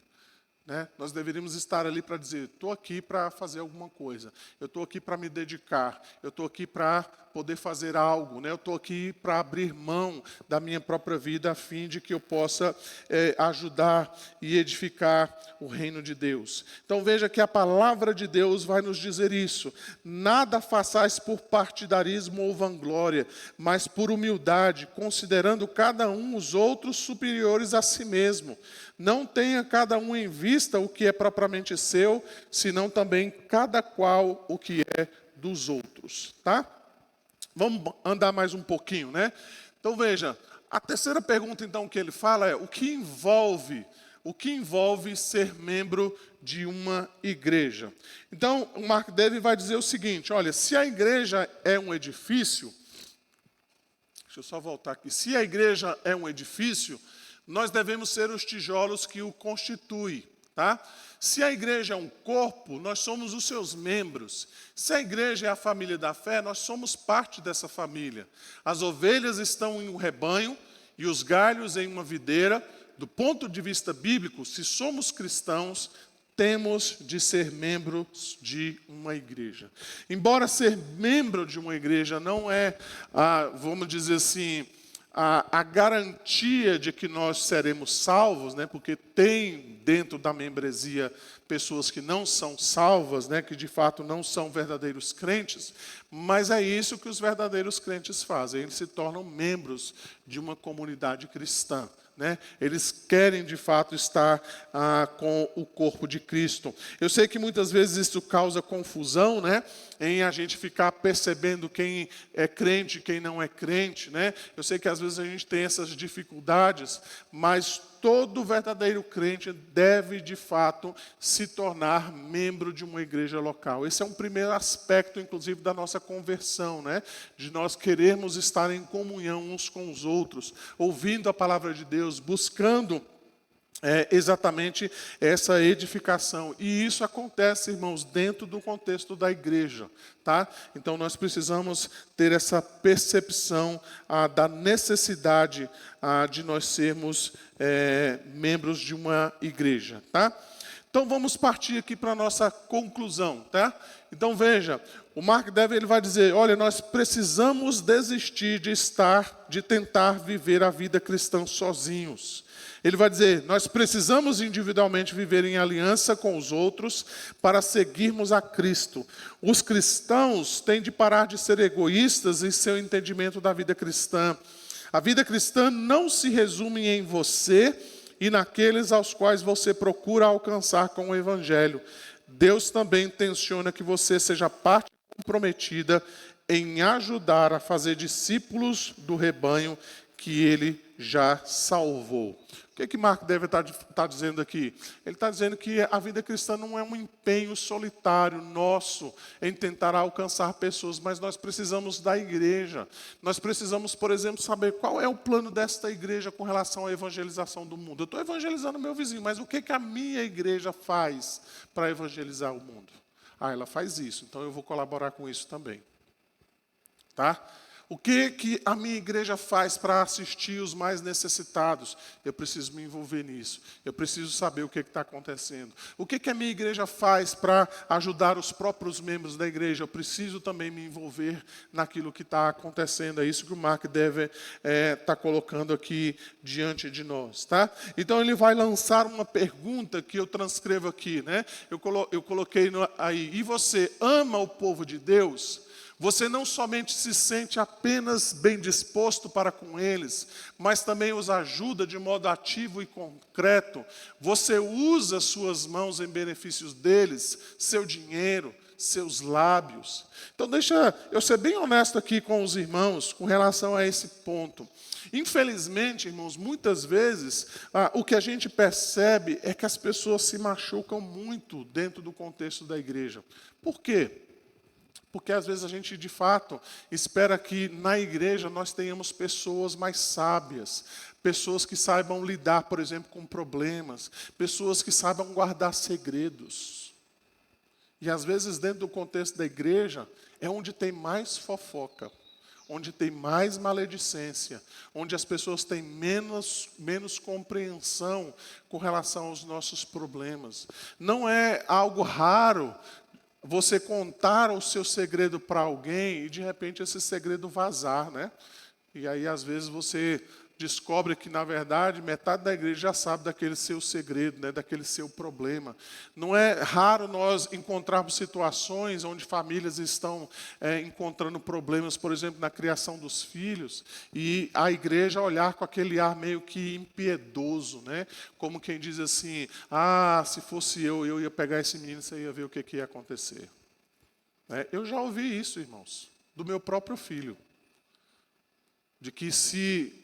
Né? Nós deveríamos estar ali para dizer, estou aqui para fazer alguma coisa, eu estou aqui para me dedicar, eu estou aqui para poder fazer algo, né? Eu estou aqui para abrir mão da minha própria vida a fim de que eu possa ajudar e edificar o reino de Deus. Então veja que a palavra de Deus vai nos dizer isso, nada façais por partidarismo ou vanglória, mas por humildade, considerando cada um os outros superiores a si mesmo. Não tenha cada um em vista o que é propriamente seu, senão também cada qual o que é dos outros, tá? Vamos andar mais um pouquinho, né? Então veja, a terceira pergunta então que ele fala é, o que envolve o que envolve ser membro de uma igreja. Então, o Mark Dever vai dizer o seguinte, olha, se a igreja é um edifício, deixa eu só voltar aqui, se a igreja é um edifício, nós devemos ser os tijolos que o constituem, tá? Se a igreja é um corpo, nós somos os seus membros. Se a igreja é a família da fé, nós somos parte dessa família. As ovelhas estão em um rebanho e os galhos em uma videira. Do ponto de vista bíblico, se somos cristãos, temos de ser membros de uma igreja. Embora ser membro de uma igreja não é, vamos dizer assim, a garantia de que nós seremos salvos, né? Porque tem dentro da membresia pessoas que não são salvas, né? Que de fato não são verdadeiros crentes, mas é isso que os verdadeiros crentes fazem, eles se tornam membros de uma comunidade cristã. Né? Eles querem, de fato, estar com o corpo de Cristo. Eu sei que muitas vezes isso causa confusão, né? Em a gente ficar percebendo quem é crente e quem não é crente. Né? Eu sei que às vezes a gente tem essas dificuldades, mas todo verdadeiro crente deve, de fato, se tornar membro de uma igreja local. Esse é um primeiro aspecto, inclusive, da nossa conversão, né? De nós querermos estar em comunhão uns com os outros, ouvindo a palavra de Deus, buscando exatamente essa edificação. E isso acontece, irmãos, dentro do contexto da igreja, tá? Então nós precisamos ter essa percepção da necessidade de nós sermos membros de uma igreja, tá? Então vamos partir aqui para a nossa conclusão, tá? Então veja, o Mark Dever ele vai dizer, olha, nós precisamos desistir de tentar viver a vida cristã sozinhos. Ele vai dizer, nós precisamos individualmente viver em aliança com os outros para seguirmos a Cristo. Os cristãos têm de parar de ser egoístas em seu entendimento da vida cristã. A vida cristã não se resume em você e naqueles aos quais você procura alcançar com o Evangelho. Deus também intenciona que você seja parte comprometida em ajudar a fazer discípulos do rebanho que Ele já salvou. O que Mark Dever está dizendo aqui? Ele está dizendo que a vida cristã não é um empenho solitário nosso em tentar alcançar pessoas, mas nós precisamos da igreja. Nós precisamos, por exemplo, saber qual é o plano desta igreja com relação à evangelização do mundo. Eu estou evangelizando meu vizinho, mas o que a minha igreja faz para evangelizar o mundo? Ela faz isso, então eu vou colaborar com isso também. Tá? O que a minha igreja faz para assistir os mais necessitados? Eu preciso me envolver nisso. Eu preciso saber o que está acontecendo. O que a minha igreja faz para ajudar os próprios membros da igreja? Eu preciso também me envolver naquilo que está acontecendo. É isso que o Mark Dever está colocando aqui diante de nós. Tá? Então ele vai lançar uma pergunta que eu transcrevo aqui. Né? Eu coloquei aí. E você ama o povo de Deus? Você não somente se sente apenas bem disposto para com eles, mas também os ajuda de modo ativo e concreto. Você usa suas mãos em benefícios deles, seu dinheiro, seus lábios. Então deixa eu ser bem honesto aqui com os irmãos com relação a esse ponto. Infelizmente, irmãos, muitas vezes o que a gente percebe é que as pessoas se machucam muito dentro do contexto da igreja. Por quê? Porque às vezes a gente, de fato, espera que na igreja nós tenhamos pessoas mais sábias, pessoas que saibam lidar, por exemplo, com problemas, pessoas que saibam guardar segredos. E às vezes dentro do contexto da igreja é onde tem mais fofoca, onde tem mais maledicência, onde as pessoas têm menos compreensão com relação aos nossos problemas. Não é algo raro você contar o seu segredo para alguém e de repente esse segredo vazar, né? E aí às vezes você descobre que na verdade metade da igreja já sabe daquele seu segredo, né? Daquele seu problema. Não é raro nós encontrarmos situações onde famílias estão encontrando problemas, por exemplo, na criação dos filhos, e a igreja olhar com aquele ar meio que impiedoso, né? Como quem diz assim, se fosse eu ia pegar esse menino, você ia ver o que ia acontecer. Eu já ouvi isso, irmãos, do meu próprio filho, de que se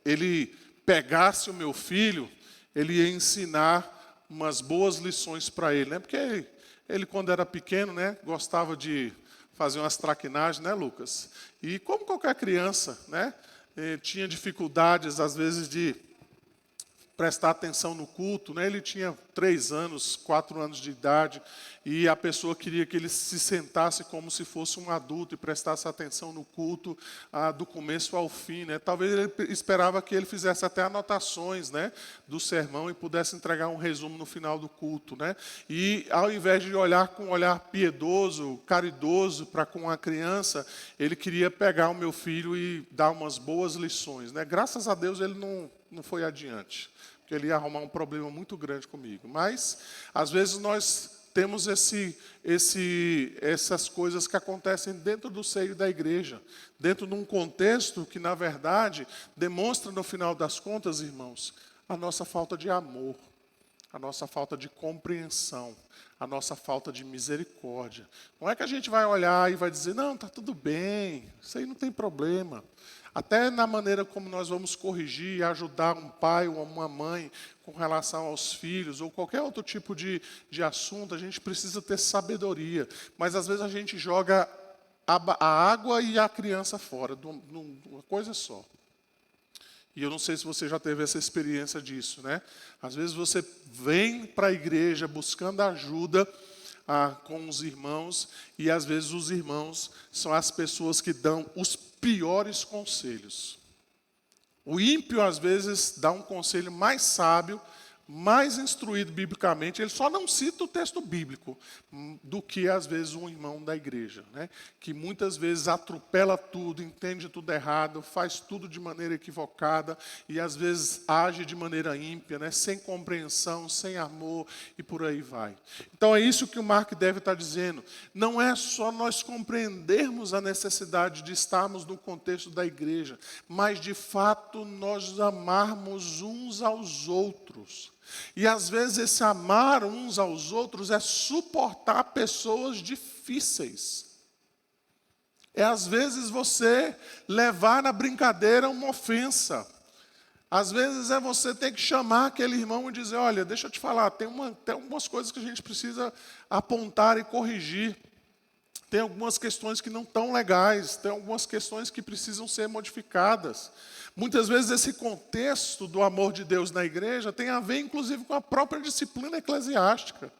ele pegasse o meu filho, ele ia ensinar umas boas lições para ele, né? Porque ele, quando era pequeno, né, gostava de fazer umas traquinagens, né, Lucas? E como qualquer criança, né, tinha dificuldades, às vezes, de prestar atenção no culto, né? Ele tinha 3 anos, 4 anos de idade, e a pessoa queria que ele se sentasse como se fosse um adulto e prestasse atenção no culto do começo ao fim, né? Talvez ele esperava que ele fizesse até anotações, né, do sermão e pudesse entregar um resumo no final do culto, né? E ao invés de olhar com um olhar piedoso, caridoso para com a criança, ele queria pegar o meu filho e dar umas boas lições, né? Graças a Deus ele não foi adiante, porque ele ia arrumar um problema muito grande comigo. Mas, às vezes, nós temos essas coisas que acontecem dentro do seio da igreja, dentro de um contexto que, na verdade, demonstra, no final das contas, irmãos, a nossa falta de amor, a nossa falta de compreensão, a nossa falta de misericórdia. Não é que a gente vai olhar e vai dizer, não, está tudo bem, isso aí não tem problema. Até na maneira como nós vamos corrigir e ajudar um pai ou uma mãe com relação aos filhos, ou qualquer outro tipo de assunto, a gente precisa ter sabedoria. Mas, às vezes, a gente joga a água e a criança fora, uma coisa só. E eu não sei se você já teve essa experiência disso, né? Às vezes você vem para a igreja buscando ajuda com os irmãos, e às vezes os irmãos são as pessoas que dão os piores conselhos. O ímpio, às vezes, dá um conselho mais sábio, mais instruído biblicamente, ele só não cita o texto bíblico do que, às vezes, um irmão da igreja, né? Que muitas vezes atropela tudo, entende tudo errado, faz tudo de maneira equivocada e, às vezes, age de maneira ímpia, né? Sem compreensão, sem amor e por aí vai. Então, é isso que o Mark deve estar dizendo. Não é só nós compreendermos a necessidade de estarmos no contexto da igreja, mas, de fato, nós amarmos uns aos outros. E às vezes esse amar uns aos outros é suportar pessoas difíceis. É às vezes você levar na brincadeira uma ofensa. Às vezes é você ter que chamar aquele irmão e dizer, olha, deixa eu te falar, tem algumas coisas que a gente precisa apontar e corrigir. Tem algumas questões que não estão legais, tem algumas questões que precisam ser modificadas. Muitas vezes esse contexto do amor de Deus na igreja tem a ver, inclusive, com a própria disciplina eclesiástica,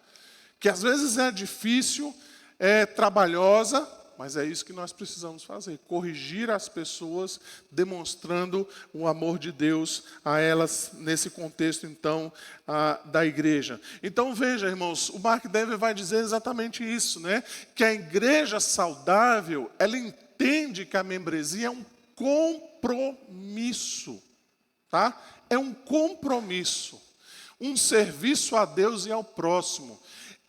que às vezes é difícil, é trabalhosa, mas é isso que nós precisamos fazer, corrigir as pessoas, demonstrando o amor de Deus a elas nesse contexto, então, da igreja. Então, veja, irmãos, o Mark Dever vai dizer exatamente isso, né? Que a igreja saudável, ela entende que a membresia é um compromisso, tá? É um compromisso, um serviço a Deus e ao próximo.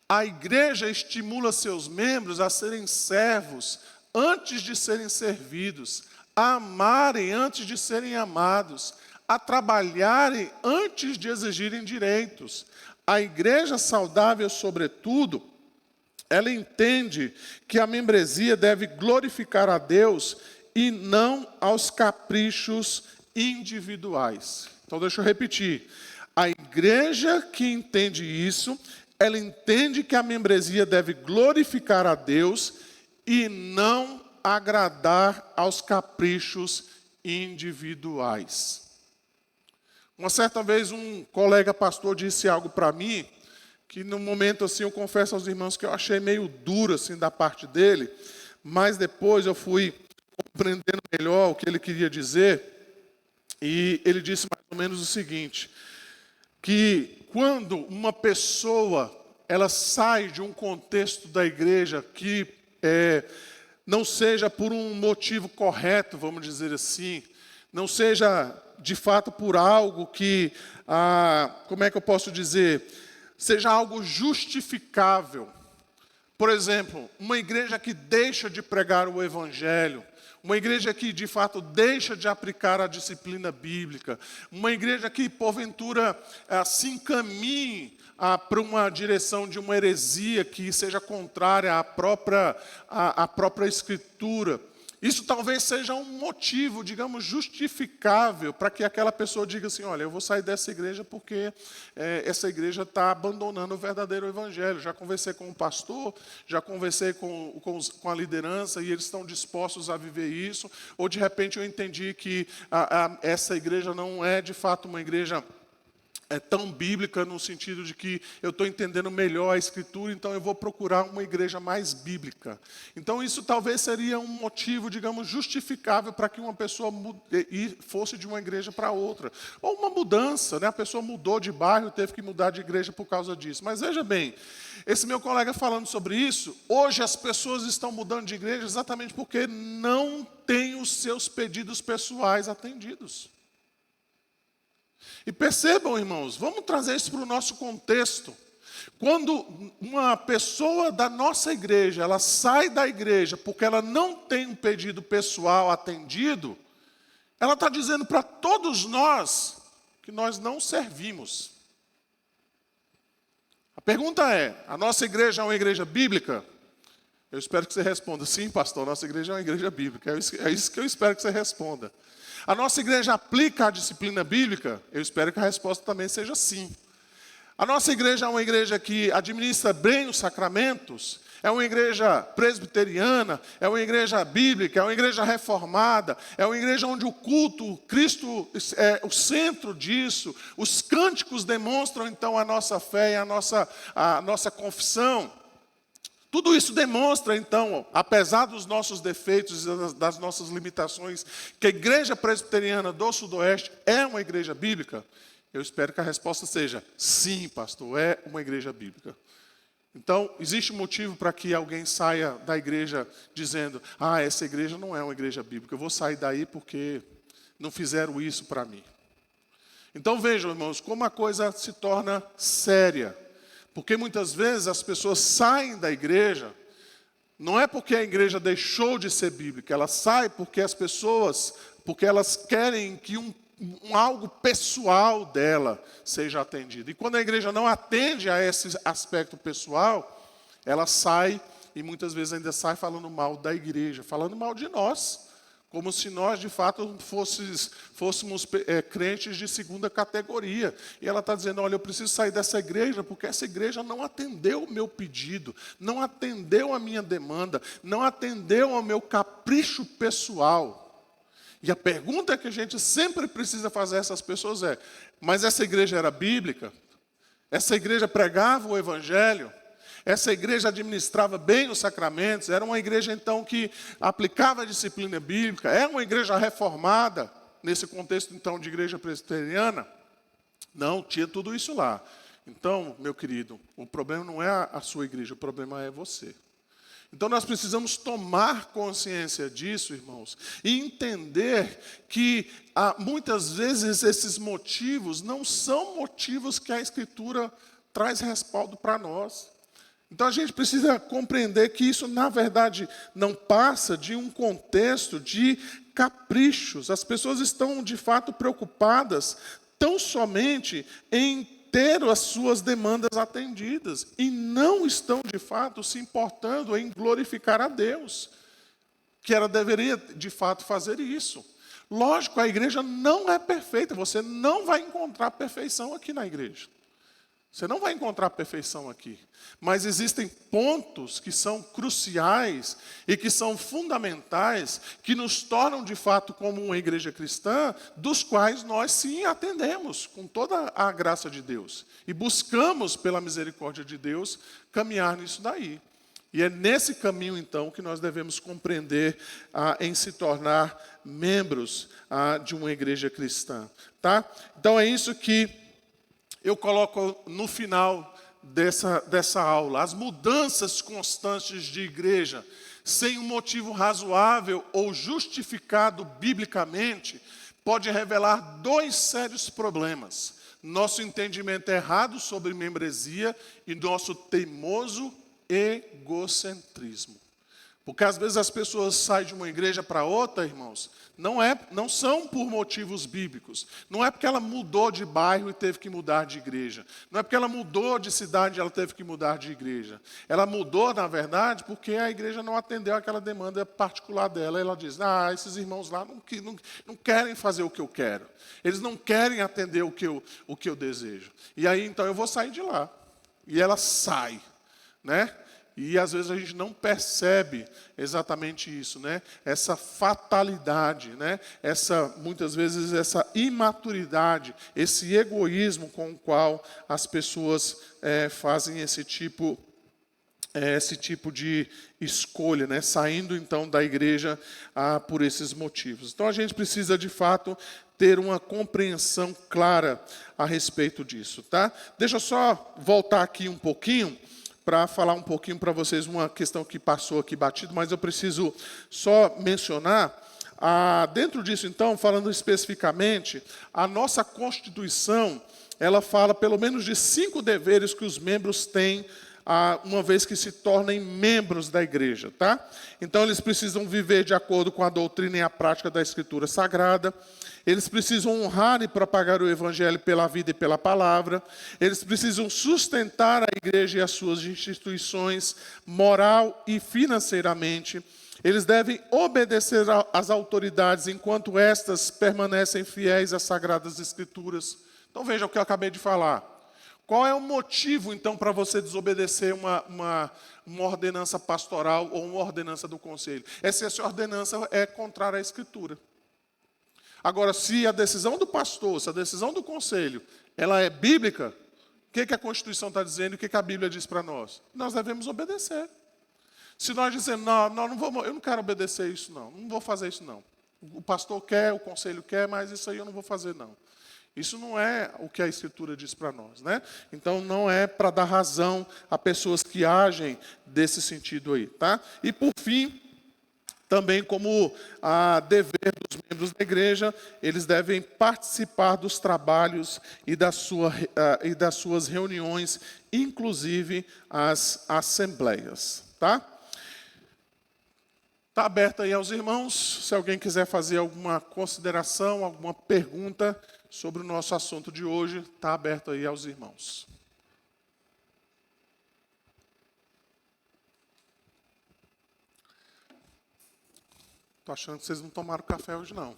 A igreja estimula seus membros a serem servos antes de serem servidos, a amarem antes de serem amados, a trabalharem antes de exigirem direitos. A igreja saudável, sobretudo, ela entende que a membresia deve glorificar a Deus e não aos caprichos individuais. Então, deixa eu repetir. A igreja que entende isso, ela entende que a membresia deve glorificar a Deus e não agradar aos caprichos individuais. Uma certa vez, um colega pastor disse algo para mim, que num momento assim, eu confesso aos irmãos que eu achei meio duro assim, da parte dele, mas depois eu fui compreendendo melhor o que ele queria dizer, e ele disse mais ou menos o seguinte, que quando uma pessoa ela sai de um contexto da igreja que não seja por um motivo correto, vamos dizer assim, não seja de fato por algo que, como é que eu posso dizer, seja algo justificável. Por exemplo, uma igreja que deixa de pregar o evangelho, uma igreja que, de fato, deixa de aplicar a disciplina bíblica. Uma igreja que, porventura, se encaminhe para uma direção de uma heresia que seja contrária à própria Escritura. Isso talvez seja um motivo, digamos, justificável para que aquela pessoa diga assim, olha, eu vou sair dessa igreja porque essa igreja está abandonando o verdadeiro evangelho. Já conversei com o pastor, já conversei com a liderança e eles estão dispostos a viver isso. Ou de repente eu entendi que essa igreja não é de fato uma igreja tão bíblica no sentido de que eu estou entendendo melhor a Escritura, então eu vou procurar uma igreja mais bíblica. Então isso talvez seria um motivo, digamos, justificável para que uma pessoa fosse de uma igreja para outra. Ou uma mudança, né? A pessoa mudou de bairro, teve que mudar de igreja por causa disso. Mas veja bem, esse meu colega falando sobre isso, hoje as pessoas estão mudando de igreja exatamente porque não têm os seus pedidos pessoais atendidos. E percebam, irmãos, vamos trazer isso para o nosso contexto. Quando uma pessoa da nossa igreja, ela sai da igreja porque ela não tem um pedido pessoal atendido, ela está dizendo para todos nós que nós não servimos. A pergunta é, a nossa igreja é uma igreja bíblica? Eu espero que você responda, sim, pastor, a nossa igreja é uma igreja bíblica. É isso que eu espero que você responda. A nossa igreja aplica a disciplina bíblica? Eu espero que a resposta também seja sim. A nossa igreja é uma igreja que administra bem os sacramentos? É uma igreja presbiteriana? É uma igreja bíblica? É uma igreja reformada? É uma igreja onde o culto, Cristo é o centro disso? Os cânticos demonstram então a nossa fé e a nossa confissão? Tudo isso demonstra, então, apesar dos nossos defeitos e das nossas limitações, que a igreja presbiteriana do Sudoeste é uma igreja bíblica? Eu espero que a resposta seja sim, pastor, é uma igreja bíblica. Então, existe um motivo para que alguém saia da igreja dizendo, essa igreja não é uma igreja bíblica, eu vou sair daí porque não fizeram isso para mim. Então vejam, irmãos, como a coisa se torna séria. Porque muitas vezes as pessoas saem da igreja, não é porque a igreja deixou de ser bíblica, ela sai porque porque elas querem que algo pessoal dela seja atendido. E quando a igreja não atende a esse aspecto pessoal, ela sai e muitas vezes ainda sai falando mal da igreja, falando mal de nós. Como se nós, de fato, fôssemos crentes de segunda categoria. E ela está dizendo, olha, eu preciso sair dessa igreja, porque essa igreja não atendeu o meu pedido, não atendeu a minha demanda, não atendeu ao meu capricho pessoal. E a pergunta que a gente sempre precisa fazer a essas pessoas é, mas essa igreja era bíblica? Essa igreja pregava o evangelho? Essa igreja administrava bem os sacramentos, era uma igreja então que aplicava a disciplina bíblica, é uma igreja reformada, nesse contexto então de igreja presbiteriana? Não, tinha tudo isso lá. Então, meu querido, o problema não é a sua igreja, o problema é você. Então nós precisamos tomar consciência disso, irmãos, e entender que muitas vezes esses motivos não são motivos que a Escritura traz respaldo para nós. Então a gente precisa compreender que isso, na verdade, não passa de um contexto de caprichos. As pessoas estão, de fato, preocupadas tão somente em ter as suas demandas atendidas e não estão, de fato, se importando em glorificar a Deus, que ela deveria, de fato, fazer isso. Lógico, a igreja não é perfeita, você não vai encontrar perfeição aqui na igreja. Você não vai encontrar perfeição aqui. Mas existem pontos que são cruciais e que são fundamentais, que nos tornam de fato como uma igreja cristã, dos quais nós sim atendemos com toda a graça de Deus. E buscamos, pela misericórdia de Deus, caminhar nisso daí. E é nesse caminho, então, que nós devemos compreender em se tornar membros de uma igreja cristã. Tá? Então é isso que eu coloco no final dessa aula. As mudanças constantes de igreja, sem um motivo razoável ou justificado biblicamente, pode revelar dois sérios problemas. Nosso entendimento errado sobre membresia e nosso teimoso egocentrismo. Porque às vezes as pessoas saem de uma igreja para outra, irmãos, não são por motivos bíblicos. Não é porque ela mudou de bairro e teve que mudar de igreja. Não é porque ela mudou de cidade e ela teve que mudar de igreja. Ela mudou, na verdade, porque a igreja não atendeu aquela demanda particular dela. Ela diz, esses irmãos lá não querem fazer o que eu quero. Eles não querem atender o que eu desejo. E aí, então, eu vou sair de lá. E ela sai, né? E às vezes a gente não percebe exatamente isso, né? Essa fatalidade, né? Muitas vezes essa imaturidade, esse egoísmo com o qual as pessoas fazem esse tipo de escolha, né? Saindo então da igreja por esses motivos. Então a gente precisa de fato ter uma compreensão clara a respeito disso, tá? Deixa eu só voltar aqui um pouquinho para falar um pouquinho para vocês uma questão que passou aqui batido, mas eu preciso só mencionar. Dentro disso, então, falando especificamente, a nossa Constituição, ela fala pelo menos de 5 deveres que os membros têm uma vez que se tornem membros da igreja, tá? Então, eles precisam viver de acordo com a doutrina e a prática da Escritura Sagrada. Eles precisam honrar e propagar o Evangelho pela vida e pela palavra. Eles precisam sustentar a igreja e as suas instituições, moral e financeiramente. Eles devem obedecer às autoridades enquanto estas permanecem fiéis às Sagradas Escrituras. Então veja o que eu acabei de falar. Qual é o motivo, então, para você desobedecer uma ordenança pastoral ou uma ordenança do conselho? Se essa ordenança é contrária à Escritura. Agora, se a decisão do pastor, se a decisão do conselho, ela é bíblica, o que a Constituição está dizendo e o que a Bíblia diz para nós? Nós devemos obedecer. Se nós dizemos, eu não quero obedecer isso, não vou fazer isso, não. O pastor quer, o conselho quer, mas isso aí eu não vou fazer, não. Isso não é o que a Escritura diz para nós, né? Então, não é para dar razão a pessoas que agem desse sentido aí, tá? E, por fim, também como dever dos membros da igreja, eles devem participar dos trabalhos e das suas reuniões, inclusive as assembleias, tá? Está aberto aí aos irmãos, se alguém quiser fazer alguma consideração, alguma pergunta sobre o nosso assunto de hoje, está aberto aí aos irmãos. Estou achando que vocês não tomaram café hoje, não.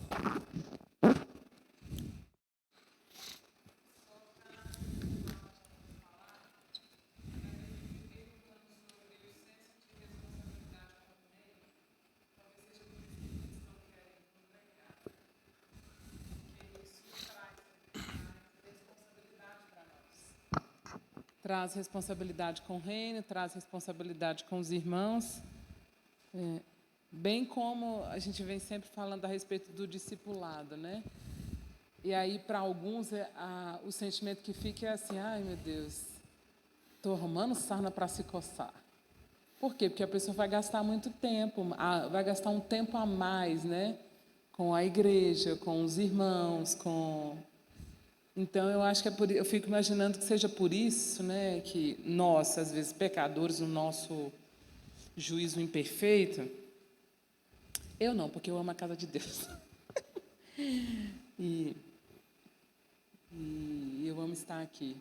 Traz responsabilidade com o reino, traz responsabilidade com os irmãos, bem como a gente vem sempre falando a respeito do discipulado, né? E aí, para alguns, o sentimento que fica é assim, ai meu Deus, estou arrumando sarna para se coçar. Por quê? Porque a pessoa vai gastar muito tempo, vai gastar um tempo a mais, né? Com a igreja, com os irmãos, Então, eu acho que eu fico imaginando que seja por isso, né, que nós, às vezes, pecadores, o nosso juízo imperfeito, eu não, porque eu amo a casa de Deus. e eu amo estar aqui.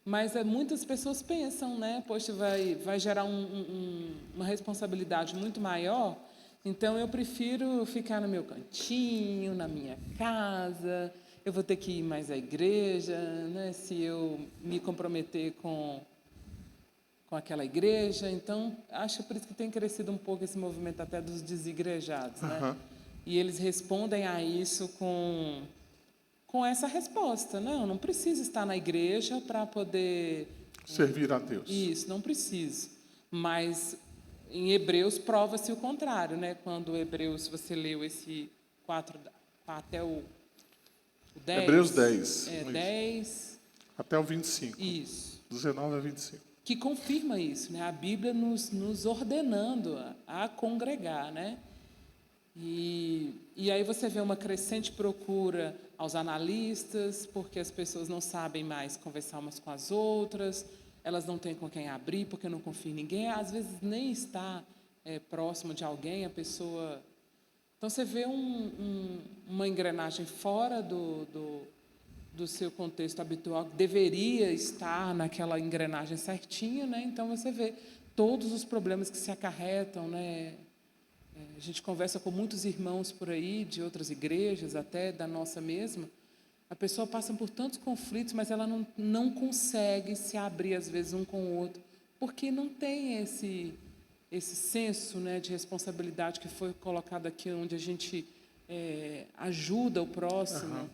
Mas muitas pessoas pensam, né, poxa, vai gerar uma responsabilidade muito maior, então eu prefiro ficar no meu cantinho, na minha casa. Eu vou ter que ir mais à igreja, né, se eu me comprometer com aquela igreja. Então, acho por isso que tem crescido um pouco esse movimento até dos desigrejados, né? E eles respondem a isso com essa resposta. Não preciso estar na igreja para poder servir a Deus. Isso, não preciso. Mas em Hebreus prova-se o contrário, né? Quando Hebreus, você leu esse 4 até o 10, Hebreus 10. 10. Até o 25. Isso. 19 a 25. Que confirma isso, né? A Bíblia nos ordenando a congregar, né? E aí você vê uma crescente procura aos analistas, porque as pessoas não sabem mais conversar umas com as outras, elas não têm com quem abrir, porque não confiam em ninguém, às vezes nem está próximo de alguém, a pessoa... Então, você vê uma engrenagem fora do seu contexto habitual, que deveria estar naquela engrenagem certinha, né? Então, você vê todos os problemas que se acarretam, né? A gente conversa com muitos irmãos por aí, de outras igrejas, até da nossa mesma. A pessoa passa por tantos conflitos, mas ela não consegue se abrir, às vezes, um com o outro, porque não tem esse senso, né, de responsabilidade que foi colocado aqui, onde a gente ajuda o próximo,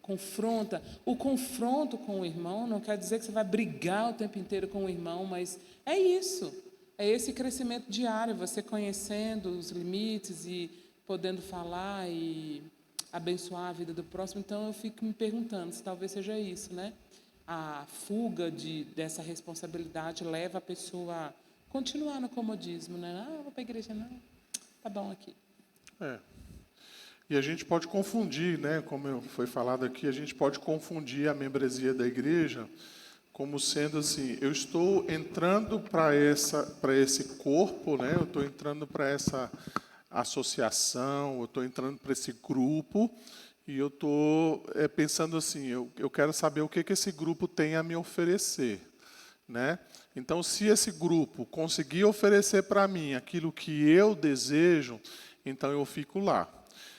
confronta. O confronto com o irmão não quer dizer que você vai brigar o tempo inteiro com o irmão, mas é isso. É esse crescimento diário, você conhecendo os limites e podendo falar e abençoar a vida do próximo. Então, eu fico me perguntando se talvez seja isso, né? A fuga dessa responsabilidade leva a pessoa a continuar no comodismo, né? Ah, vou para a igreja, não. Tá bom aqui. E a gente pode confundir, né? Como foi falado aqui, a gente pode confundir a membresia da igreja como sendo assim, eu estou entrando para esse corpo, né? Eu estou entrando para essa associação, eu estou entrando para esse grupo e eu estou pensando assim, eu quero saber o que esse grupo tem a me oferecer, né? Então, se esse grupo conseguir oferecer para mim aquilo que eu desejo, então eu fico lá.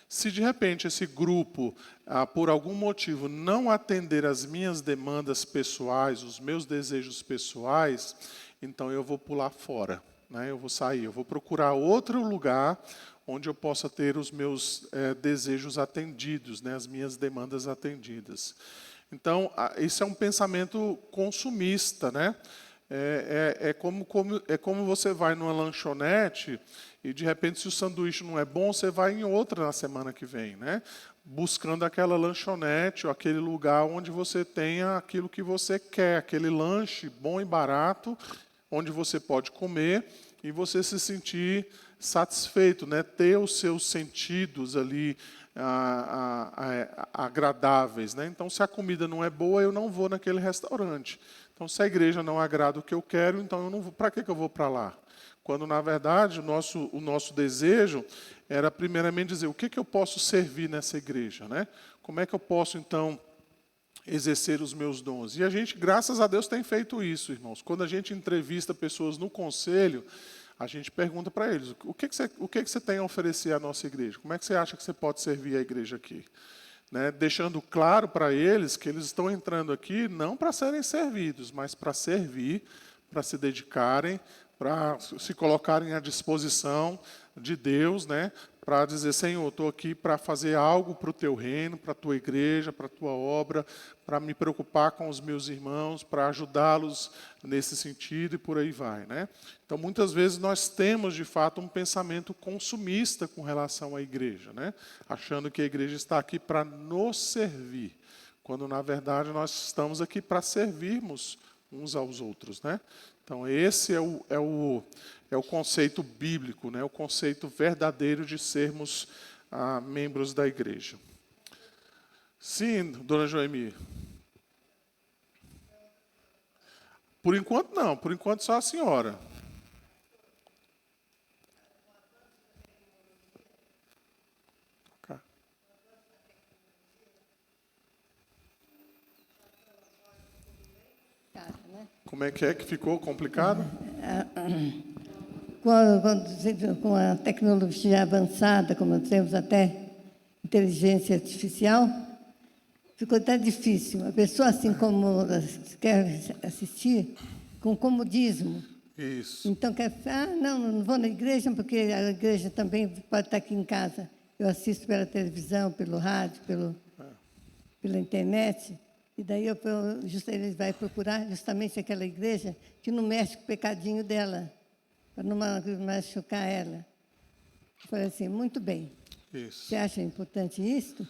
Se de repente esse grupo, por algum motivo, não atender às minhas demandas pessoais, os meus desejos pessoais, então eu vou pular fora, né? Eu vou sair, eu vou procurar outro lugar onde eu possa ter os meus desejos atendidos, né? As minhas demandas atendidas. Então, isso é um pensamento consumista, né? É como você vai numa lanchonete e, de repente, se o sanduíche não é bom, você vai em outra na semana que vem, né? Buscando aquela lanchonete ou aquele lugar onde você tenha aquilo que você quer, aquele lanche bom e barato, onde você pode comer e você se sentir satisfeito, né? Ter os seus sentidos ali agradáveis, né? Então, se a comida não é boa, eu não vou naquele restaurante. Então, se a igreja não agrada o que eu quero, então eu não vou. Para que eu vou para lá? Quando, na verdade, o nosso desejo era, primeiramente, dizer o que eu posso servir nessa igreja, né? Como é que eu posso, então, exercer os meus dons? E a gente, graças a Deus, tem feito isso, irmãos. Quando a gente entrevista pessoas no conselho, a gente pergunta para eles, o que você tem a oferecer à nossa igreja? Como é que você acha que você pode servir a igreja aqui? Né, deixando claro para eles que eles estão entrando aqui não para serem servidos, mas para servir, para se dedicarem, para se colocarem à disposição de Deus, né, para dizer, Senhor, estou aqui para fazer algo para o teu reino, para a tua igreja, para a tua obra, para me preocupar com os meus irmãos, para ajudá-los nesse sentido e por aí vai, né? Então, muitas vezes nós temos, de fato, um pensamento consumista com relação à igreja, né? Achando que a igreja está aqui para nos servir, quando, na verdade, nós estamos aqui para servirmos uns aos outros, né? Então, esse é o conceito bíblico, né? O conceito verdadeiro de sermos membros da igreja. Sim, dona Joemi. Por enquanto, não. Por enquanto, só a senhora. Como é que ficou complicado? Com a tecnologia avançada, como temos até inteligência artificial, ficou até difícil. A pessoa, assim como quer assistir, com comodismo. Isso. Então, não vou na igreja, porque a igreja também pode estar aqui em casa. Eu assisto pela televisão, pelo rádio, pela internet. E daí ele vai procurar justamente aquela igreja que não mexe com o pecadinho dela, para não machucar ela. Eu falei assim, muito bem. Isso. Você acha importante isso?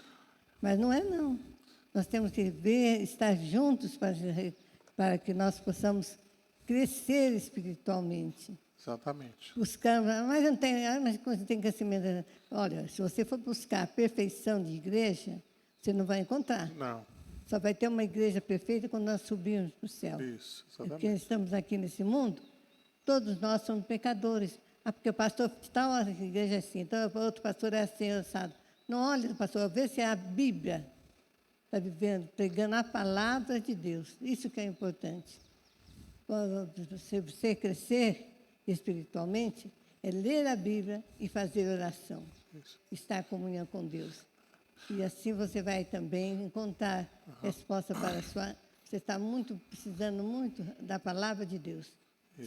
Mas não é, não. Nós temos que estar juntos para que nós possamos crescer espiritualmente. Exatamente. Buscar, mas não tem crescimento. Olha, se você for buscar a perfeição de igreja, você não vai encontrar. Não. Só vai ter uma igreja perfeita quando nós subirmos para o céu. Isso, exatamente. Porque estamos aqui nesse mundo, todos nós somos pecadores. Ah, porque o pastor de tal igreja é assim, então o outro pastor é assim, assado. Não olhe, pastor, vê se é a Bíblia está vivendo, pregando a palavra de Deus. Isso que é importante. Quando você crescer espiritualmente, é ler a Bíblia e fazer oração. Estar em comunhão com Deus. E assim você vai também encontrar resposta para a sua... Você está precisando muito da palavra de Deus.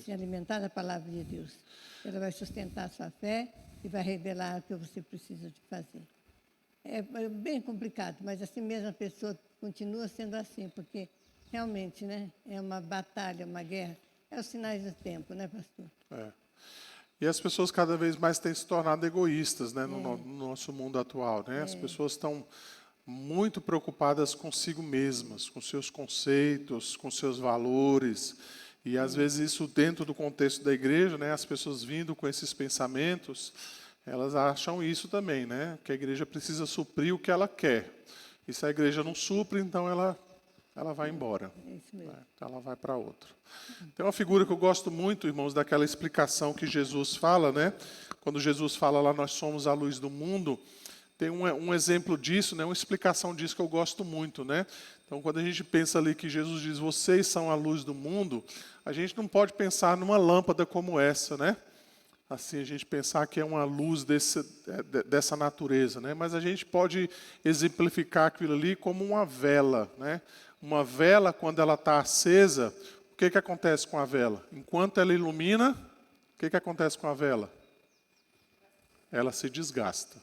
Se alimentar da palavra de Deus. Ela vai sustentar a sua fé e vai revelar o que você precisa de fazer. É bem complicado, mas assim mesmo a pessoa continua sendo assim, porque realmente, né, é uma batalha, uma guerra. É os sinais do tempo, né, pastor? É. E as pessoas cada vez mais têm se tornado egoístas, né, no nosso mundo atual, né? As pessoas estão muito preocupadas consigo mesmas, com seus conceitos, com seus valores. E às vezes isso dentro do contexto da igreja, né, as pessoas vindo com esses pensamentos, elas acham isso também, né, que a igreja precisa suprir o que ela quer. E se a igreja não supre, então ela vai embora. É isso mesmo. Né? Ela vai para outra. Tem uma figura que eu gosto muito, irmãos, daquela explicação que Jesus fala, né? Quando Jesus fala lá, nós somos a luz do mundo, tem um exemplo disso, né? Uma explicação disso que eu gosto muito, né? Então, quando a gente pensa ali que Jesus diz, vocês são a luz do mundo, a gente não pode pensar numa lâmpada como essa, né? Assim, a gente pensar que é uma luz dessa natureza, né? Mas a gente pode exemplificar aquilo ali como uma vela, né? Uma vela, quando ela está acesa, o que acontece com a vela? Enquanto ela ilumina, o que acontece com a vela? Ela se desgasta.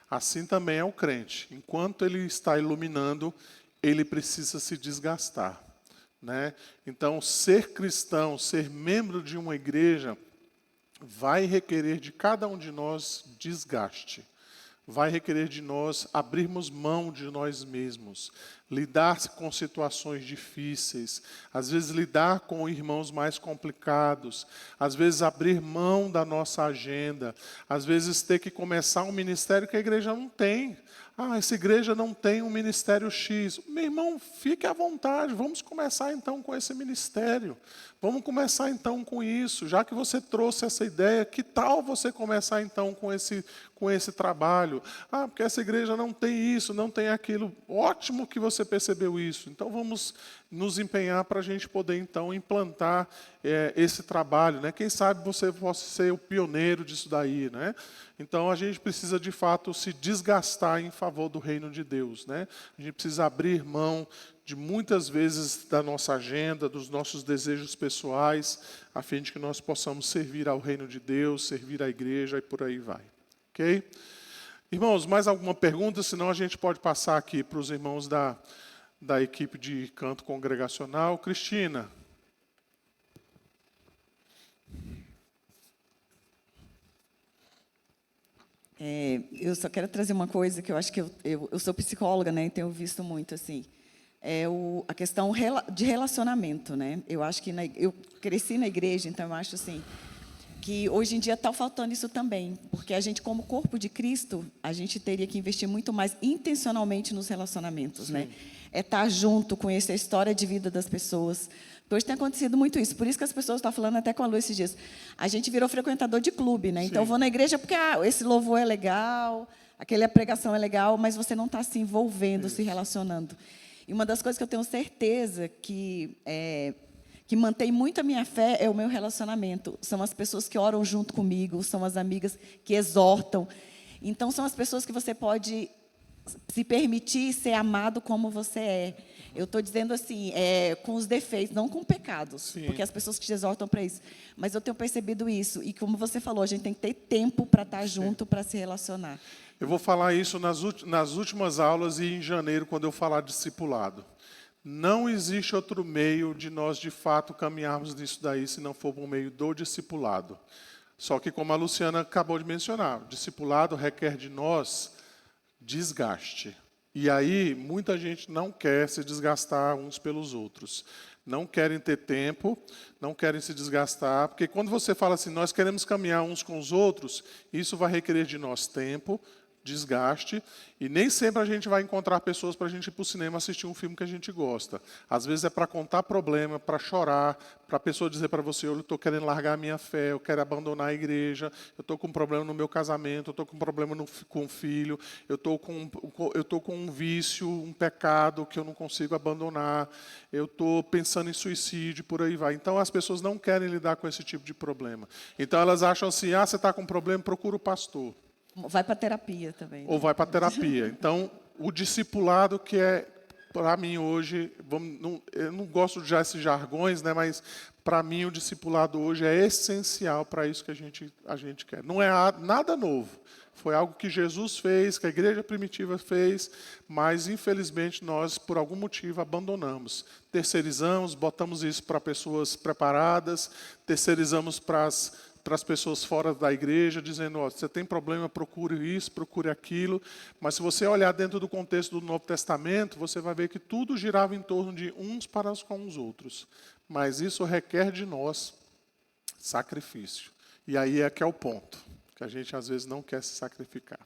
Assim também é o crente. Enquanto ele está iluminando, ele precisa se desgastar, né? Então, ser cristão, ser membro de uma igreja, vai requerer de cada um de nós desgaste. Vai requerer de nós abrirmos mão de nós mesmos, lidar com situações difíceis, às vezes lidar com irmãos mais complicados, às vezes abrir mão da nossa agenda, às vezes ter que começar um ministério que a igreja não tem. Ah, essa igreja não tem um ministério X. Meu irmão, fique à vontade, vamos começar então com esse ministério. Vamos começar então com isso. Já que você trouxe essa ideia, que tal você começar então com esse trabalho? Ah, porque essa igreja não tem isso, não tem aquilo. Ótimo que você percebeu isso. Então vamos nos empenhar para a gente poder então implantar esse trabalho, né? Quem sabe você possa ser o pioneiro disso daí, né? Então a gente precisa de fato se desgastar em favor do reino de Deus, né? A gente precisa abrir mão de muitas vezes da nossa agenda, dos nossos desejos pessoais, a fim de que nós possamos servir ao reino de Deus, servir à igreja e por aí vai. Ok? Irmãos, mais alguma pergunta? Senão a gente pode passar aqui para os irmãos da equipe de canto congregacional. Cristina. Eu só quero trazer uma coisa que eu acho que eu sou psicóloga, né? E tenho visto muito assim, a questão de relacionamento, né? Eu acho que eu cresci na igreja, então eu acho assim que hoje em dia está faltando isso também, porque a gente, como corpo de Cristo, a gente teria que investir muito mais intencionalmente nos relacionamentos, né? É estar junto, conhecer a história de vida das pessoas. Hoje tem acontecido muito isso, por isso que as pessoas estão falando até com a Lu esses dias. A gente virou frequentador de clube, né? Então, eu vou na igreja porque esse louvor é legal, aquela pregação é legal, mas você não está se envolvendo, se relacionando. E uma das coisas que eu tenho certeza que mantém muito a minha fé é o meu relacionamento. São as pessoas que oram junto comigo, são as amigas que exortam. Então, são as pessoas que você pode se permitir ser amado como você é. Eu estou dizendo assim, com os defeitos, não com pecados, Sim. porque as pessoas que te exortam para isso. Mas eu tenho percebido isso. E como você falou, a gente tem que ter tempo para estar junto, para se relacionar. Eu vou falar isso nas últimas aulas e em janeiro, quando eu falar discipulado. Não existe outro meio de nós, de fato, caminharmos nisso daí, se não for por meio do discipulado. Só que, como a Luciana acabou de mencionar, o discipulado requer de nós desgaste. E aí, muita gente não quer se desgastar uns pelos outros. Não querem ter tempo, não querem se desgastar, porque quando você fala assim, nós queremos caminhar uns com os outros, isso vai requerer de nós tempo, desgaste, e nem sempre a gente vai encontrar pessoas para a gente ir para o cinema assistir um filme que a gente gosta. Às vezes é para contar problema, para chorar, para a pessoa dizer para você, eu estou querendo largar a minha fé, eu quero abandonar a igreja, eu estou com um problema no meu casamento, eu estou com um problema com o filho, eu estou com um vício, um pecado que eu não consigo abandonar, eu estou pensando em suicídio, por aí vai. Então, as pessoas não querem lidar com esse tipo de problema. Então, elas acham assim, você está com um problema, procura o pastor. Vai para terapia também. Ou vai para terapia. Então, o discipulado que é, para mim hoje, eu não gosto de já esses jargões, né, mas para mim o discipulado hoje é essencial para isso que a gente quer. Não é nada novo. Foi algo que Jesus fez, que a igreja primitiva fez, mas infelizmente nós, por algum motivo, abandonamos. Terceirizamos, botamos isso para pessoas preparadas, terceirizamos para as pessoas fora da igreja, dizendo, você tem problema, procure isso, procure aquilo. Mas se você olhar dentro do contexto do Novo Testamento, você vai ver que tudo girava em torno de uns para com os outros. Mas isso requer de nós sacrifício. E aí é que é o ponto, que a gente às vezes não quer se sacrificar.